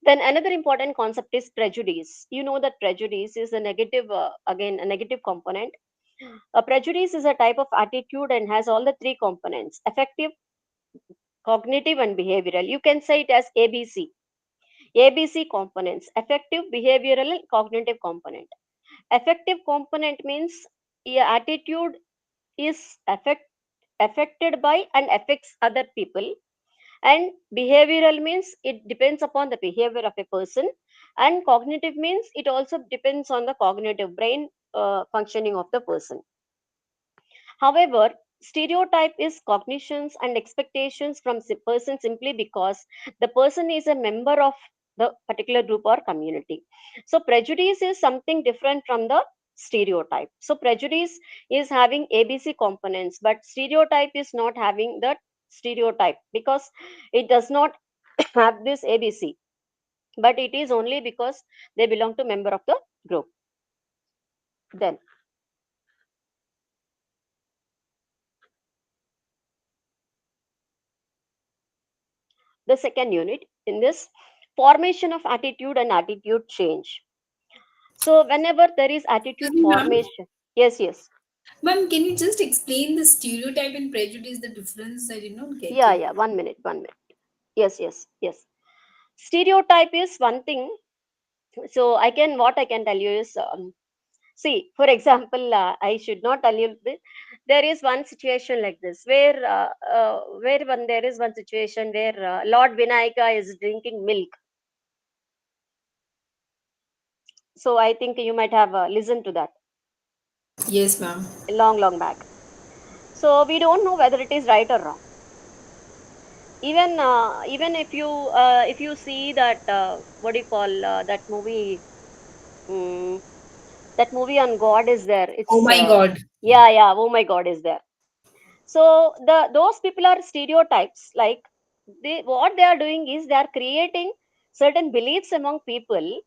Then another important concept is prejudice. You know that prejudice is a negative, again, a negative component. A prejudice is a type of attitude and has all the three components: affective, cognitive, and behavioral. You can say it as ABC. ABC components: affective, behavioral, and cognitive component. Affective component means your attitude is affected by and affects other people. And behavioral means it depends upon the behavior of a person. And cognitive means it also depends on the cognitive brain functioning of the person. However, stereotype is cognitions and expectations from person simply because the person is a member of the particular group or community. So prejudice is something different from the stereotype. So prejudice is having ABC components, but stereotype is not having that stereotype because it does not have this ABC, but it is only because they belong to member of the group. Then the second unit in this, formation of attitude and attitude change. So whenever there is attitude Ma'am? formation, yes, yes. Ma'am, can you just explain the stereotype and prejudice, the difference? I did not get Yeah, it. yeah. 1 minute, 1 minute. Yes, yes, yes. Stereotype is one thing. So what I can tell you is, see, for example, I should not tell you this. There is one situation like this where there is one situation where Lord Vinayaka is drinking milk. So I think you might have listened to that Yes, ma'am. long, long back. So we don't know whether it is right or wrong. Even if you see that what do you call that movie? Mm, that movie on God is there. Oh It's my God. yeah, yeah. Oh my God is there. So those people are stereotypes. Like what they are doing is they are creating certain beliefs among people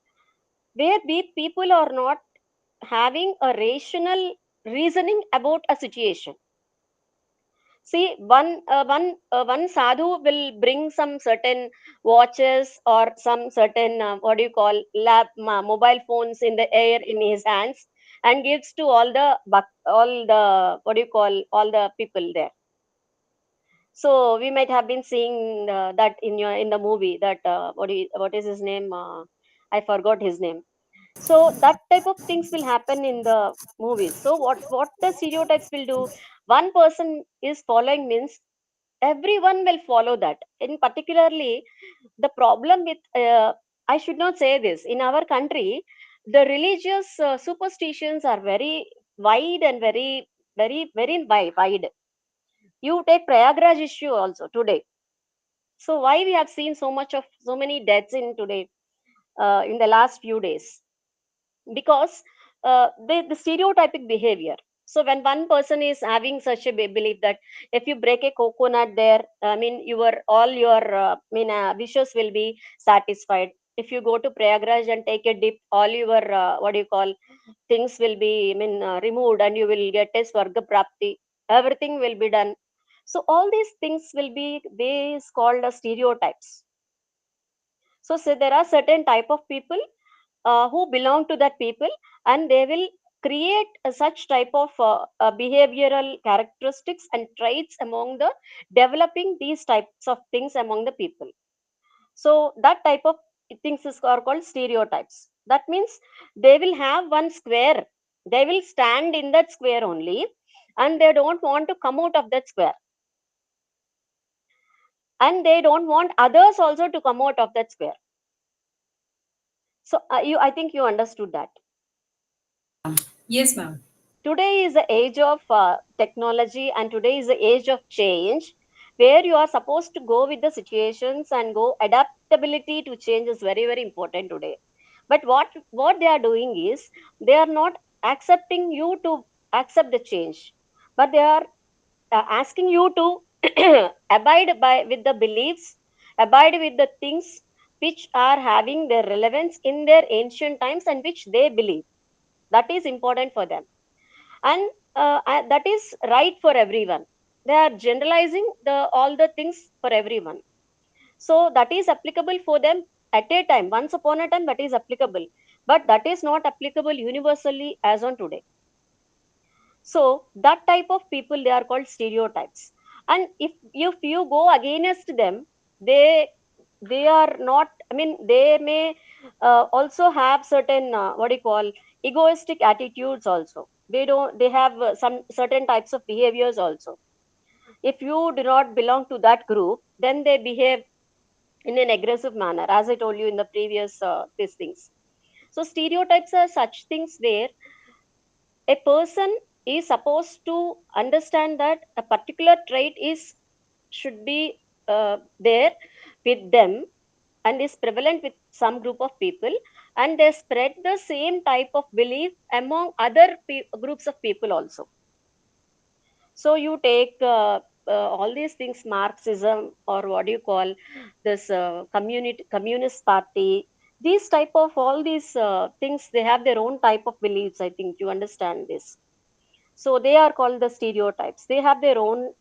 where people are not having a rational reasoning about a situation. See, one sadhu will bring some certain watches or some certain what do you call mobile phones in the air in his hands and gives to all the what do you call all the people there. So we might have been seeing that in the movie that what is his name? I forgot his name. So that type of things will happen in the movies. So what the stereotypes will do? One person is following means everyone will follow that. In particularly, the problem with I should not say this in our country, the religious superstitions are very wide and very wide. You take Prayagraj issue also today. So why we have seen so many deaths in today in the last few days? Because the stereotypic behavior. So when one person is having such a belief that if you break a coconut there, I mean your all your wishes will be satisfied. If you go to Prayagraj and take a dip, all your what do you call things will be removed and you will get a swarga prapti. Everything will be done. So all these things will be these called as stereotypes. So there are certain type of people who belong to that people, and they will create such type of behavioral characteristics and traits among the developing these types of things among the people. So that type of things are called stereotypes. That means they will have one square, they will stand in that square only, and they don't want to come out of that square, and they don't want others also to come out of that square. So I think you understood that. Yes, ma'am. Today is the age of technology, and today is the age of change, where you are supposed to go with the situations and go. Adaptability to change is very important today. But what they are doing is they are not accepting you to accept the change, but they are asking you to abide by with the beliefs, abide with the things which are having their relevance in their ancient times and which they believe. That is important for them, and that is right for everyone. They are generalizing the all the things for everyone. So that is applicable for them at a time, once upon a time, that is applicable, but that is not applicable universally as on today. So that type of people, they are called stereotypes. And if you go against them, they they are not, I mean, they may also have certain what do you call egoistic attitudes also. They have some certain types of behaviors also. If you do not belong to that group, then they behave in an aggressive manner, as I told you in the previous these things. So stereotypes are such things where a person is supposed to understand that a particular trait is should be there with them and is prevalent with some group of people, and they spread the same type of belief among other groups of people also. So you take all these things, Marxism, or what do you call this communist party, these type of all these things, they have their own type of beliefs. I think you understand this. So they are called the stereotypes. They have their own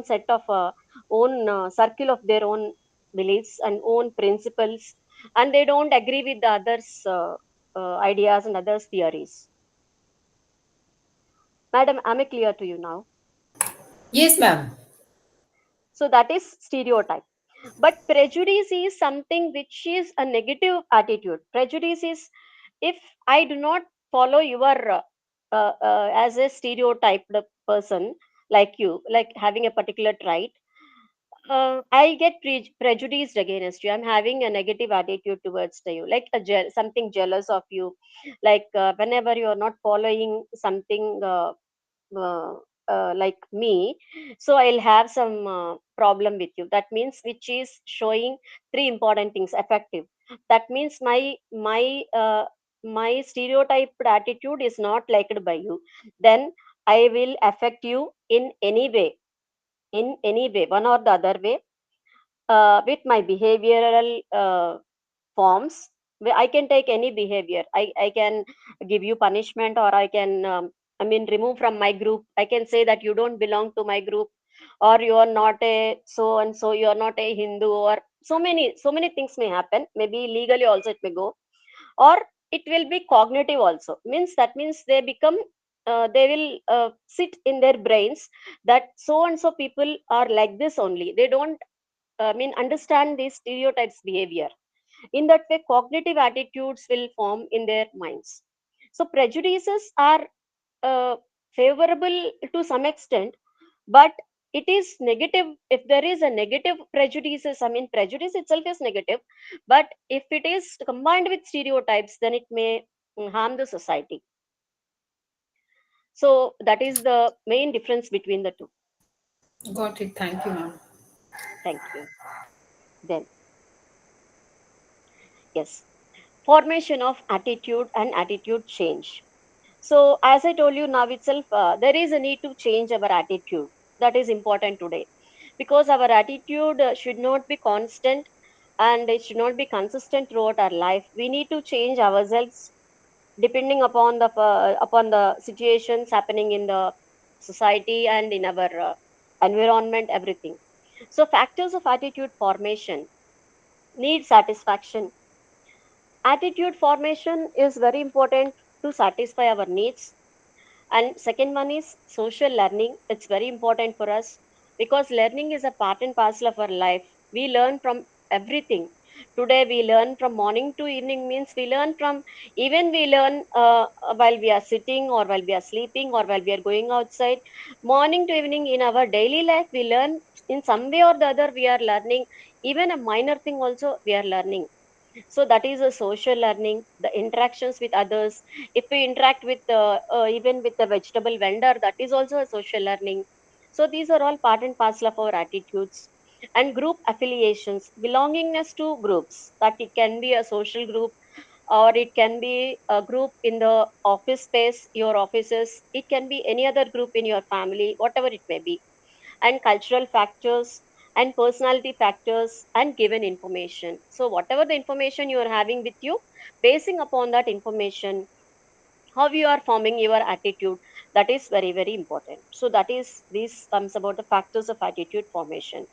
set of own circle of their own beliefs and own principles, and they don't agree with the others ideas and other theories. Madam, am I clear to you now? Yes, ma'am. So that is stereotype. But prejudice is something which is a negative attitude. Prejudice is if I do not follow your as a stereotyped person like you, like having a particular trait, I get prejudiced against you. I'm having a negative attitude towards you, like something jealous of you. Like whenever you are not following something uh, like me, so I'll have some problem with you. That means which is showing three important things. Effective. That means my stereotyped attitude is not liked by you. Then I will affect you in any way, one or the other way, with my behavioral forms. I can take any behavior. I can give you punishment, or I can remove from my group. I can say that you don't belong to my group, or you are not a so and so, you are not a Hindu, or so many things may happen. Maybe legally also it may go, or it will be cognitive also. Means they become they will sit in their brains that so and so people are like this only. They don't understand these stereotypes behavior. In that way, cognitive attitudes will form in their minds. So prejudices are uh, favorable to some extent, but it is negative if there is a negative prejudices. Prejudice itself is negative, but if it is combined with stereotypes, then it may harm the society. So that is the main difference between the two. Got it. Thank you, ma'am. Thank you. Then, yes, formation of attitude and attitude change. So, as I told you now itself, there is a need to change our attitude. That is important today, because our attitude should not be constant and it should not be consistent throughout our life. We need to change ourselves depending upon the situations happening in the society and in our environment, everything. So, factors of attitude formation: need satisfaction. Attitude formation is very important to satisfy our needs. And second one is social learning. It's very important for us because learning is a part and parcel of our life. We learn from everything. Today we learn from morning to evening, means we learn from, even we learn while we are sitting or while we are sleeping or while we are going outside. Morning to evening in our daily life, we learn in some way or the other. We are learning even a minor thing also. We are learning. So that is a social learning, the interactions with others. If we interact with even with the vegetable vendor, that is also a social learning. So these are all part and parcel of our attitudes. And group affiliations, belongingness to groups, that it can be a social group or it can be a group in the office space, your offices, it can be any other group in your family, whatever it may be. And cultural factors and personality factors and given information. So whatever the information you are having with you, basing upon that information, how you are forming your attitude, that is very very important. So that is, this comes about the factors of attitude formation.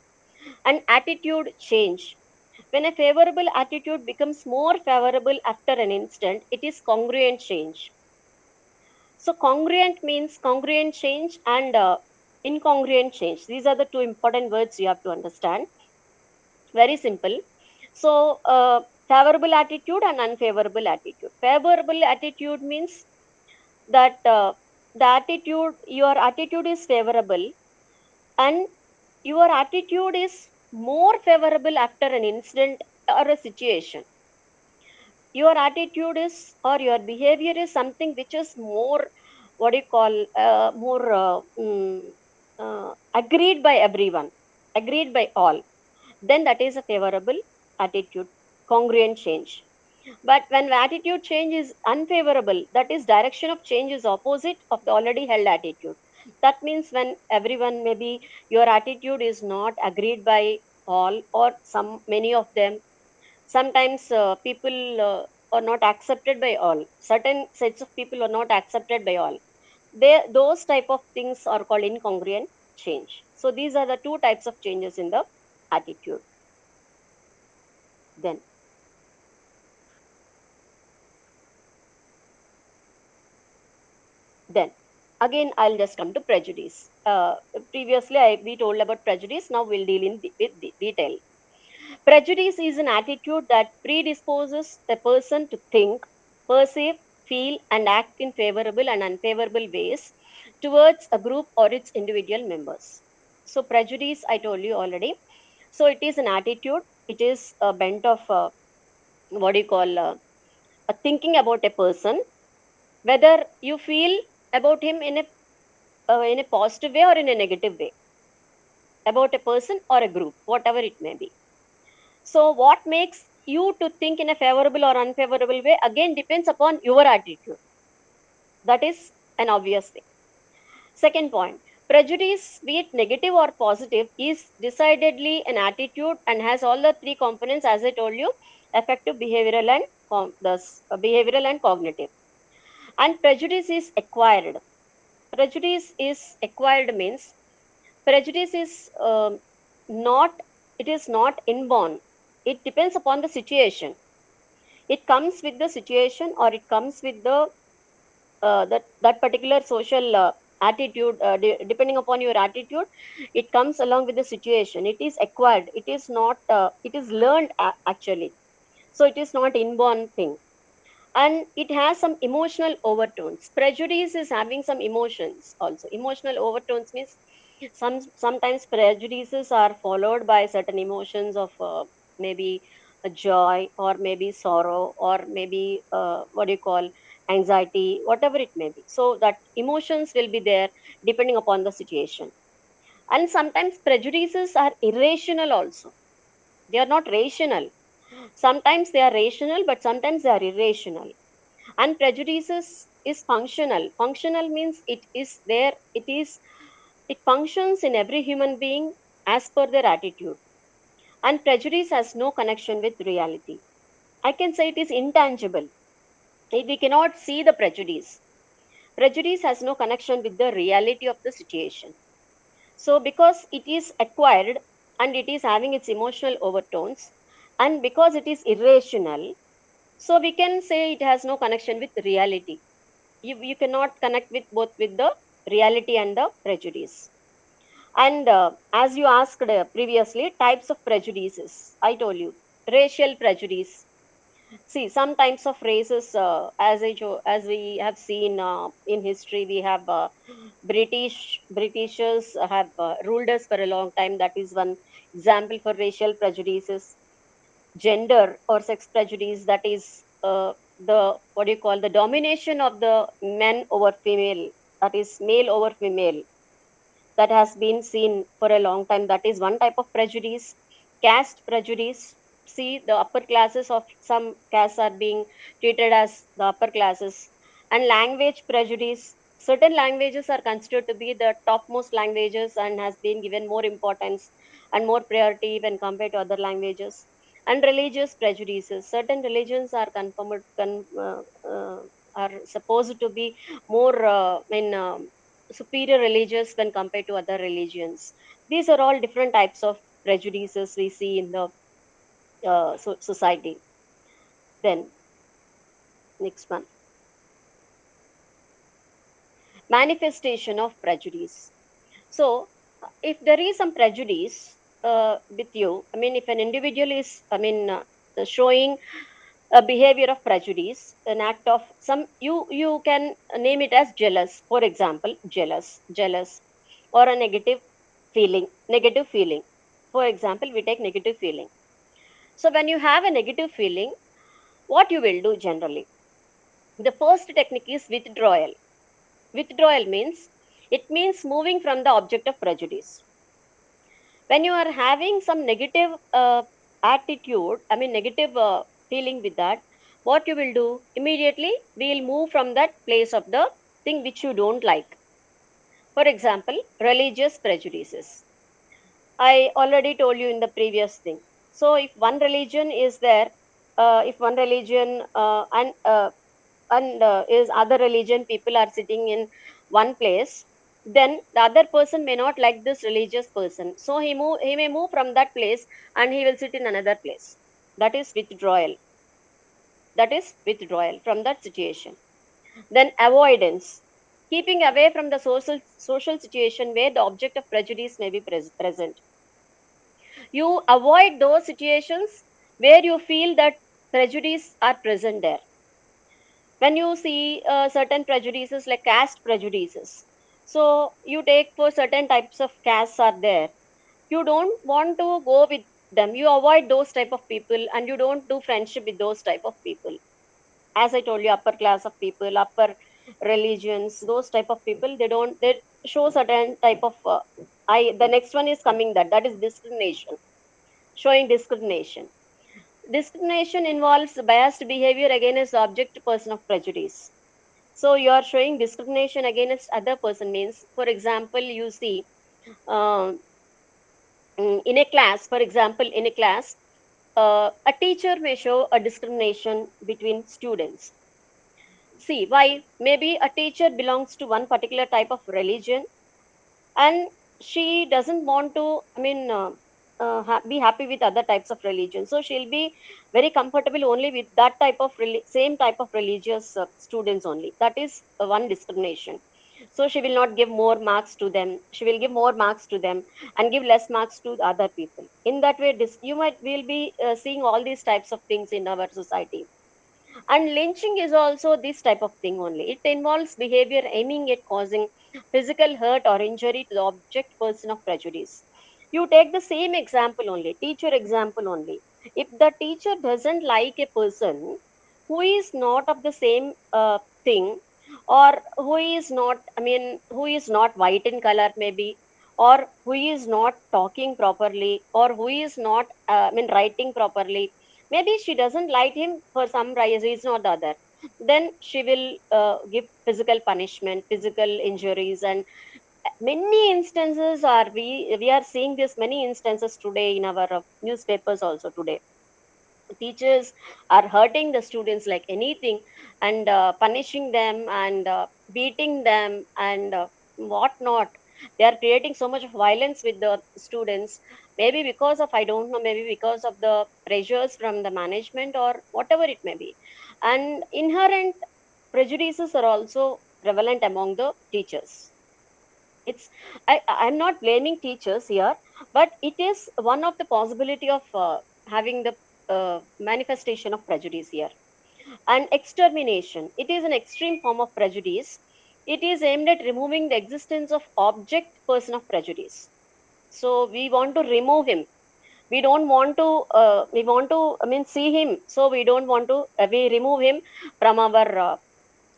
And attitude change: when a favorable attitude becomes more favorable after an instant, it is congruent change. So congruent means congruent change and incongruent change. These are the two important words you have to understand. Very simple. So favorable attitude and unfavorable attitude. Favorable attitude means that your attitude is favorable, and your attitude is more favorable after an incident or a situation. Your attitude is, or your behavior is something which is more, what do you call, more agreed by everyone, agreed by all, then that is a favorable attitude, congruent change. But when the attitude change is unfavorable, that is direction of change is opposite of the already held attitude. That means when everyone, maybe your attitude is not agreed by all or some many of them. Sometimes people are not accepted by all. Certain sets of people are not accepted by all. Those type of things are called incongruent change. So these are the two types of changes in the attitude. Then Again, I'll just come to prejudice. Previously, we told about prejudice. Now we'll deal with detail. Prejudice is an attitude that predisposes a person to think, perceive, feel, and act in favorable and unfavorable ways towards a group or its individual members. So, prejudice, I told you already. So, it is an attitude. It is a bent of what do you call a thinking about a person, whether you feel about him in a positive way or in a negative way, about a person or a group, whatever it may be. So, what makes you to think in a favorable or unfavorable way again depends upon your attitude. That is an obvious thing. Second point, prejudice, be it negative or positive, is decidedly an attitude and has all the three components, as I told you: affective, behavioral, and behavioral and cognitive. And prejudice is acquired. Prejudice is acquired means prejudice is not, it is not inborn. It depends upon the situation. It comes with the situation, or it comes with the that particular social attitude. Depending upon your attitude, it comes along with the situation. It is acquired. It is not. It is learned actually. So it is not inborn thing, and it has some emotional overtones. Prejudice is having some emotions also. Emotional overtones means sometimes prejudices are followed by certain emotions of maybe a joy, or maybe sorrow, or maybe what do you call, anxiety, whatever it may be. So that emotions will be there depending upon the situation. And sometimes prejudices are irrational also. They are not rational. Sometimes they are rational, but sometimes they are irrational. And prejudices is functional. Functional means it is there, it functions in every human being as per their attitude. And prejudice has no connection with reality. I can say it is intangible. We cannot see the prejudice. Prejudice has no connection with the reality of the situation. So because it is acquired, and it is having its emotional overtones, and because it is irrational, so we can say it has no connection with reality. You cannot connect with both with the reality and the prejudice. And as you asked previously, types of prejudices, I told you: racial prejudice. See, some types of races, as we have seen in history, we have Britishers have ruled us for a long time. That is one example for racial prejudices. Gender or sex prejudice, that is the what do you call, the domination of the men over female, that is male over female, that has been seen for a long time. That is one type of prejudice. Caste prejudice. See, the upper classes of some castes are being treated as the upper classes. And language prejudice. Certain languages are considered to be the topmost languages and has been given more importance and more priority when compared to other languages. And religious prejudices. Certain religions are are supposed to be more superior religious when compared to other religions. These are all different types of prejudices we see in the society. Then, next one, manifestation of prejudice. So, if there is some prejudice with you, I mean, if an individual is, showing a behavior of prejudice, an act of some, you can name it as jealous, for example, jealous, or a negative feeling. For example, we take negative feeling. So when you have a negative feeling, what you will do generally? The first technique is withdrawal. Withdrawal means, it means moving from the object of prejudice. When you are having some negative attitude, I mean negative feeling with that, what you will do? Immediately, we will move from that place of the thing which you don't like. For example, religious prejudices. I already told you in the previous thing. So if one religion is there, if one religion and is other religion people are sitting in one place, then the other person may not like this religious person. So he may move from that place and he will sit in another place. That is withdrawal. That is withdrawal from that situation. Then avoidance. keeping away from the social situation where the object of prejudice may be present. You avoid those situations where you feel that prejudice are present there. When you see certain prejudices like caste prejudices, so you take for certain types of castes are there, you don't want to go with them, you avoid those type of people and you don't do friendship with those type of people. As I told you, upper class of people, upper religions, those type of people, they show certain type of I the next one is coming, that is discrimination, showing discrimination. Discrimination involves biased behavior against the object person of prejudice. So you are showing discrimination against other person means, for example, you see um, in a class, for example, in a class, a teacher may show a discrimination between students. See, why? Maybe a teacher belongs to one particular type of religion and she doesn't want to, be happy with other types of religion. So she'll be very comfortable only with that type of same type of religious students only. That is one discrimination. So she will not give more marks to them. She will give more marks to them and give less marks to other people. In that way, you might will be seeing all these types of things in our society. And lynching is also this type of thing only. It involves behavior aiming at causing physical hurt or injury to the object person of prejudice. You take the same example only, teacher example only. If the teacher doesn't like a person who is not of the same thing, or who is not, who is not white in color maybe, or who is not talking properly, or who is not, writing properly, maybe she doesn't like him for some reason or the other, then she will give physical punishment, physical injuries. And many instances are, we are seeing this many instances today in our newspapers also today. Teachers are hurting the students like anything, and punishing them and beating them and what not. They are creating so much of violence with the students, maybe because of, I don't know, maybe because of the pressures from the management or whatever it may be. And inherent prejudices are also prevalent among the teachers. It's, I'm not blaming teachers here, but it is one of the possibility of having the manifestation of prejudice here. And extermination, it is an extreme form of prejudice. It is aimed at removing the existence of object person of prejudice. So we want to remove him. We don't want to we want to, see him, so we don't want to we remove him from our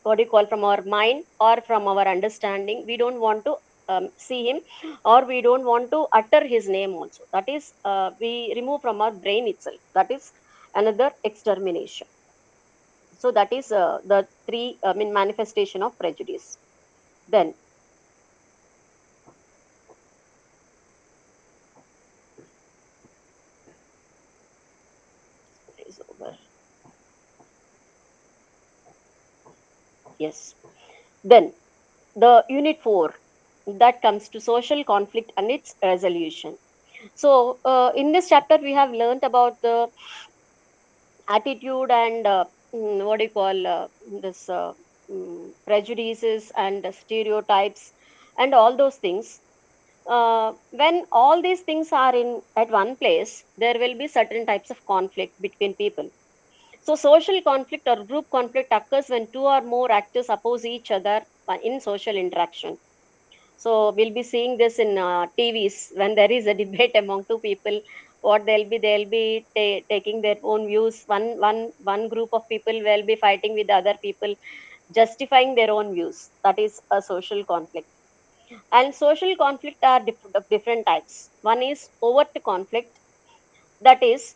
what do you call, from our mind or from our understanding. We don't want to see him, or we don't want to utter his name also. That is, we remove from our brain itself. That is another extermination. So that is the three, manifestation of prejudice. Then is over. Yes. Then the unit 4, that comes to social conflict and its resolution. So in this chapter we have learned about the attitude and what do you call, this prejudices and stereotypes and all those things. When all these things are in at one place, there will be certain types of conflict between people. So social conflict or group conflict occurs when two or more actors oppose each other in social interaction. So we'll be seeing this in TVs when there is a debate among two people. What they'll be taking their own views. One group of people will be fighting with the other people, justifying their own views. That is a social conflict. And social conflict are of different types. One is overt conflict. That is,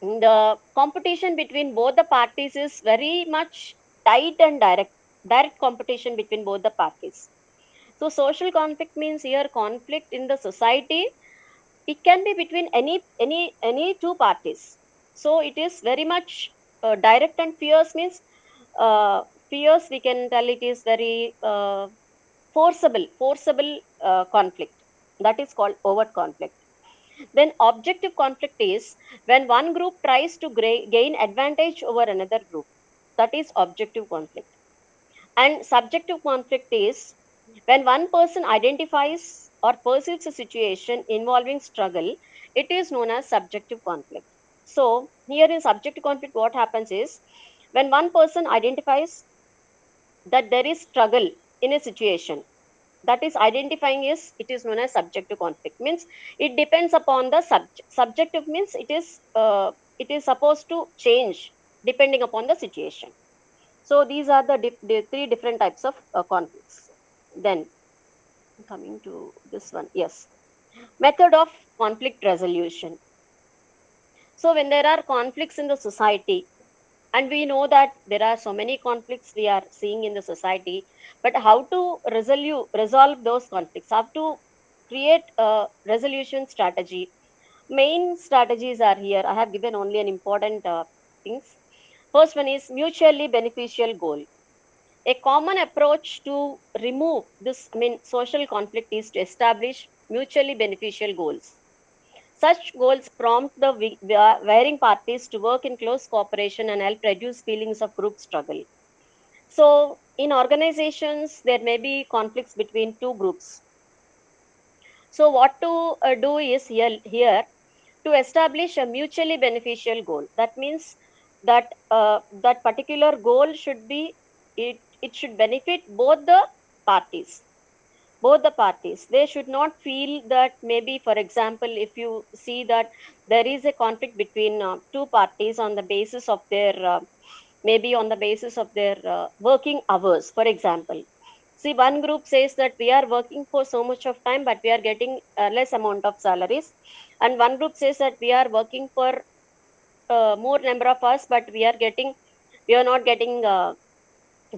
the competition between both the parties is very much tight and direct competition between both the parties. So social conflict means here conflict in the society. It can be between any two parties. So it is very much direct, and fierce means fierce. We can tell it is very forcible conflict. That is called overt conflict. Then objective conflict is when one group tries to gain advantage over another group. That is objective conflict. And subjective conflict is when one person identifies or perceives a situation involving struggle, it is known as subjective conflict. So, here in subjective conflict, what happens is when one person identifies that there is struggle in a situation, that is identifying is, it is known as subjective conflict. Means it depends upon the subject. Subjective means it is supposed to change depending upon the situation. So these are the three different types of conflicts. Then coming to this one, yes, method of conflict resolution. So when there are conflicts in the society, and we know that there are so many conflicts we are seeing in the society, but how to resolve those conflicts, how to create a resolution strategy. Main strategies are here. I have given only an important things. First one is mutually beneficial goal. A common approach to remove this, I mean, social conflict is to establish mutually beneficial goals. Such goals prompt the varying parties to work in close cooperation and help reduce feelings of group struggle. So, in organizations, there may be conflicts between two groups. So, what to do is here to establish a mutually beneficial goal. That means that that particular goal should be, it should benefit both the parties. Both the parties, they should not feel that, maybe for example, if you see that there is a conflict between two parties on the basis of their maybe on the basis of their working hours, for example. See, one group says that we are working for so much of time but we are getting less amount of salaries, and one group says that we are working for more number of hours but we are not getting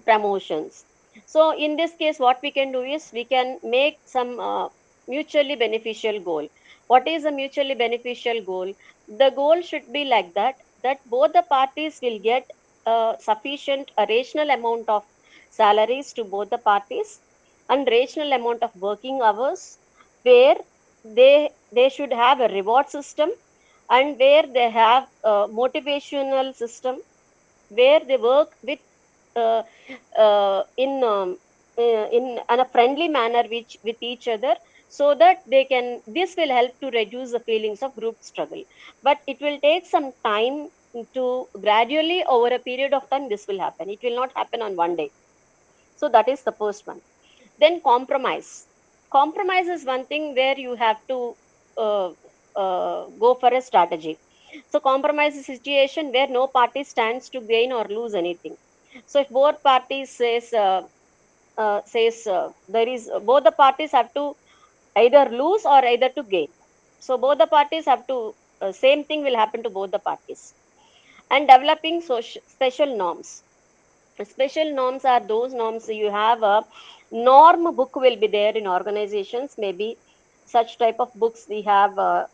promotions. So in this case, what we can do is we can make some mutually beneficial goal. What is a mutually beneficial goal? The goal should be like that, that both the parties will get sufficient, a rational amount of salaries to both the parties, and rational amount of working hours, where they should have a reward system, and where they have a motivational system, where they work with uh, uh, in um, in a friendly manner with each other, so that they can, this will help to reduce the feelings of group struggle. But it will take some time to gradually, over a period of time, this will happen. It will not happen on one day. So that is the first one. Then compromise. Compromise is one thing where you have to uh, go for a strategy. So compromise is a situation where no party stands to gain or lose anything. So if both parties says there is, both the parties have to either lose or either to gain. So both the parties have to, same thing will happen to both the parties. And developing special norms. Special norms are those norms, you have a norm book will be there in organizations, maybe such type of books we have.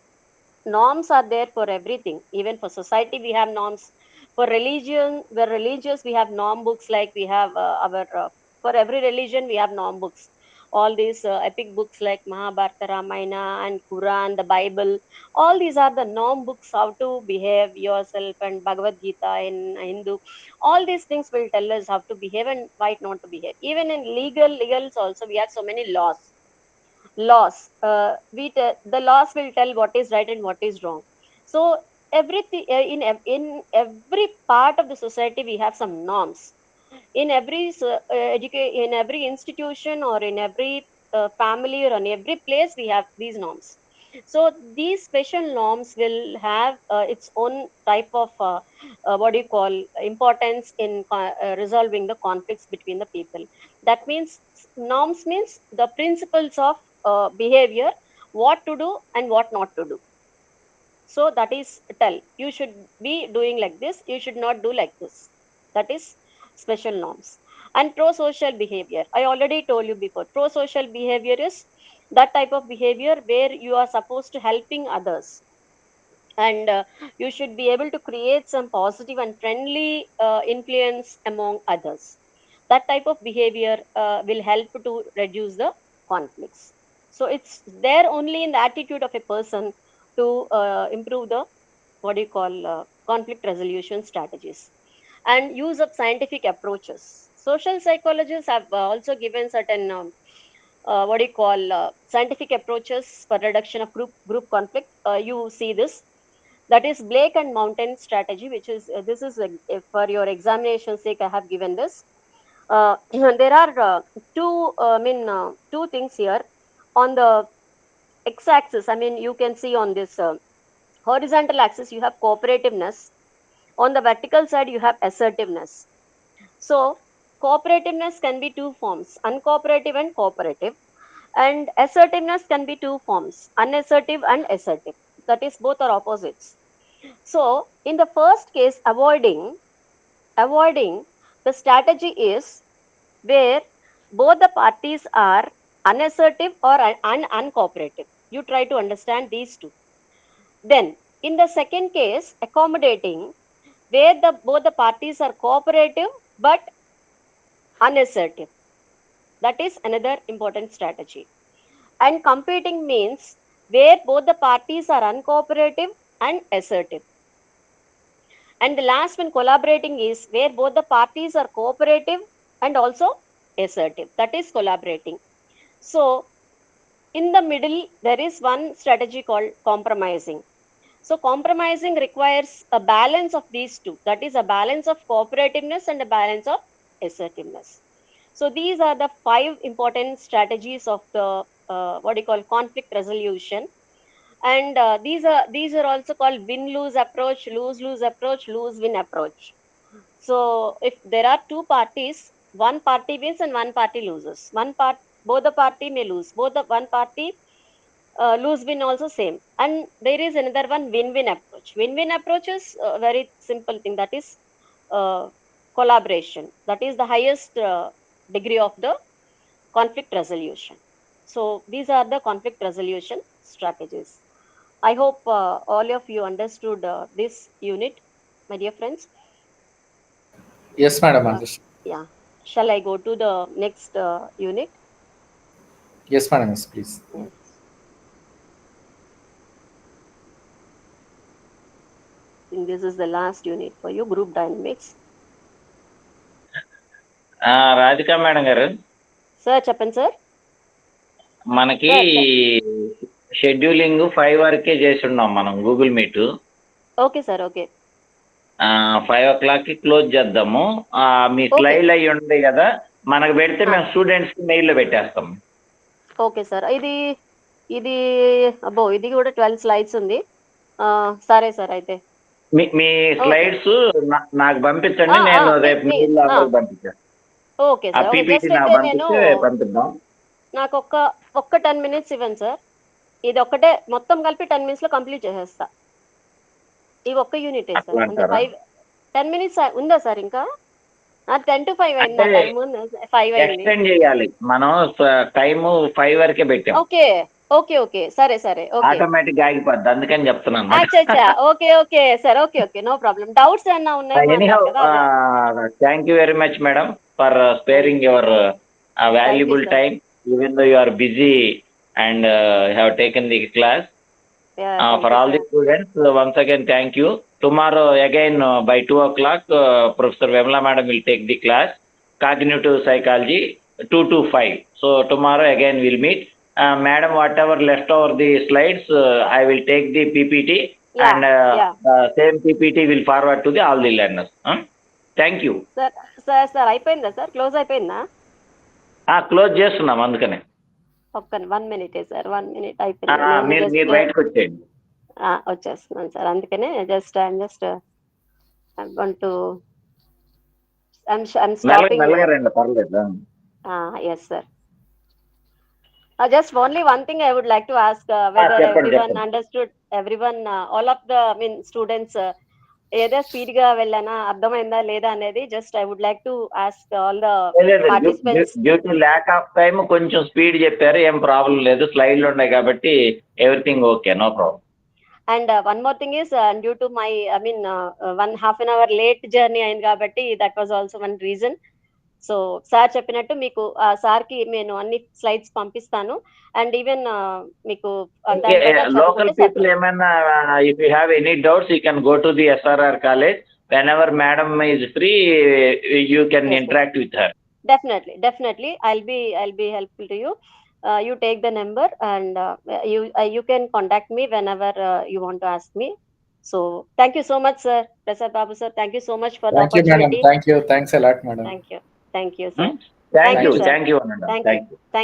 Norms are there for everything. Even for society we have norms. For religion, where religious, we have norm books, like we have our for every religion we have norm books. All these epic books like Mahabharata, Ramayana and Quran, the Bible, all these are the norm books, how to behave yourself. And Bhagavad Gita in Hindu, all these things will tell us how to behave and why not to behave. Even in legals also, we have so many laws. The laws will tell what is right and what is wrong. So everything, in every part of the society we have some norms. In every in every institution, or in every family, or in every place, we have these norms. So these special norms will have its own type of what do you call, importance in resolving the conflicts between the people. That means norms means the principles of behavior, what to do and what not to do. So that is, tell, you should be doing like this, you should not do like this. That is special norms. And pro-social behavior, I already told you before. Pro-social behavior is that type of behavior where you are supposed to helping others, and you should be able to create some positive and friendly influence among others. That type of behavior will help to reduce the conflicts. So it's there only in the attitude of a person to improve the, what do you call, conflict resolution strategies. And use of scientific approaches. social psychologists have also given certain scientific approaches for reduction of group conflict. You see this. That is Blake and Mountain strategy, which is this is for your examination sake. I have given this. There are two things here on the x-axis. I mean, you can see on this horizontal axis you have cooperativeness. On the vertical side you have assertiveness. So cooperativeness can be two forms: uncooperative and cooperative. And assertiveness can be two forms: unassertive and assertive. That is, both are opposites. So in the first case, avoiding, the strategy is where both the parties are unassertive or uncooperative. You try to understand these two. Then in the second case, accommodating, where both the parties are cooperative but unassertive. That is another important strategy. And competing means where both the parties are uncooperative and assertive. And the last one, collaborating, is where both the parties are cooperative and also assertive. That is collaborating. So in the middle, there is one strategy called compromising. So compromising requires a balance of these two. That is a balance of cooperativeness and a balance of assertiveness. So these are the 5 important strategies of the conflict resolution. And these are also called win-lose approach, lose-lose approach, lose-win approach. So if there are two parties, one party wins and one party loses. Both the party may lose. One party lose-win also same. And there is another one, win-win approach. Win-win approach is a very simple thing. That is collaboration. That is the highest degree of the conflict resolution. So these are the conflict resolution strategies. I hope all of you understood this unit, my dear friends. Yes, madam. Understood. Yeah. Shall I go to the next unit? Yes, madam. Yes, please. Yes. I think this is the last unit for you, group dynamics. Radhika madam గారు, sir చెప్పండి sir. మనకి scheduling 5 వరకే చేసి ఉన్నాం మనం Google Meet. Okay sir, okay. 5 o'clockకి close చేద్దాము. మీ స్లైడ్ అయ్యి ఉంది కదా, మనకు పెడితే మేము స్టూడెంట్స్ మెయిల్లో పెట్టేస్తాం. Okay sir. ఇది ఇది కూడా 12 స్లైడ్స్ ఉంది. సరే సార్, అయితే మీ స్లైడ్స్ నాకు పంపించండి, నేను రేపు మెయిల్లో పంపించాను. Okay sir. పీపీటీ నాకు పంపిస్తే పంపిద్దాం. నాకు ఒక్క 10 minutes ఇవ్వండి సార్. ఇది ఒక్కటే మొత్తం కలిపి 10 minutes లో కంప్లీట్ చేసేస్తా. ఈ ఒక్క యూనిట్ సార్. అంటే 10 minutes ఉందా సార్? ఇంకా 10 to 5 అయింది. టైం 5 అయింది. ఎక్స్టెండ్ చేయాలి మనం, టైం 5 వరకే పెట్టాం. ఓకే ఓకే ఓకే, సరే సరే, ఓకే. ఆటోమేటిక్ ఆగిపోద్ది, అందుకని చెప్తున్నాను. Okay okay sir, okay okay, no problem. Doubts ఏమన్నా anyhow, thank you very much madam for sparing your valuable time, even though you are busy and have taken the class. For all the students, once again thank you. Tomorrow again by 2 o'clock Professor Vemla madam will take the class, cognitive psychology 2 to 5. So tomorrow again we'll meet. Madam, whatever left over the slides, I will take the PPT and same PPT will forward to all the learners. Thank you. Sir, అయిపోయిందా sir? Close అయిపోయిందా? Close చేస్తున్నాం, అందుకనే. ఒక్క 1 minute sir, 1 minute అయిపోయింది. మీరు బయటకు వచ్చేయండి. వచ్చేస్తున్నాను సార్, అందుకనే I'm going to I'm stopping. మెల్లగా రండి, పర్లేదు. Yes sir. Just only one thing I would like to ask, whether everyone understood, all of the students ఏదో స్పీడ్ గా వెళ్ళానా, అర్థమైందా లేదా అనేది just I would like to ask all the participants. Due to lack of time కొంచెం speed చెప్పారు, ఏం problem లేదు, స్లైడ్లు ఉన్నాయి కాబట్టి everything okay, no problem. And one more thing is, due to my 1.5 hour late journey అయింది కాబట్టి that was also one reason. So sir చెప్పినట్టు మీకు సార్కి నేను అన్ని స్లైడ్స్ పంపిస్తాను. అండ్ ఈవెన్ మీకు లోకల్ పీపుల్ ఏమైనా, if you have any doubts you can go to the SRR college. whenever madam is free, you can interact with her. Definitely. I'll be helpful to you. You take the number and you can contact me whenever you want to ask me. So thank you so much, sir. Prasad Babu, sir. Thank you so much for the Thank you, madam. opportunity. Thank you. Thanks a lot, madam. Thank you, sir. Thank Thank you, sir. thank you, Ananda. Thank Thank you. you.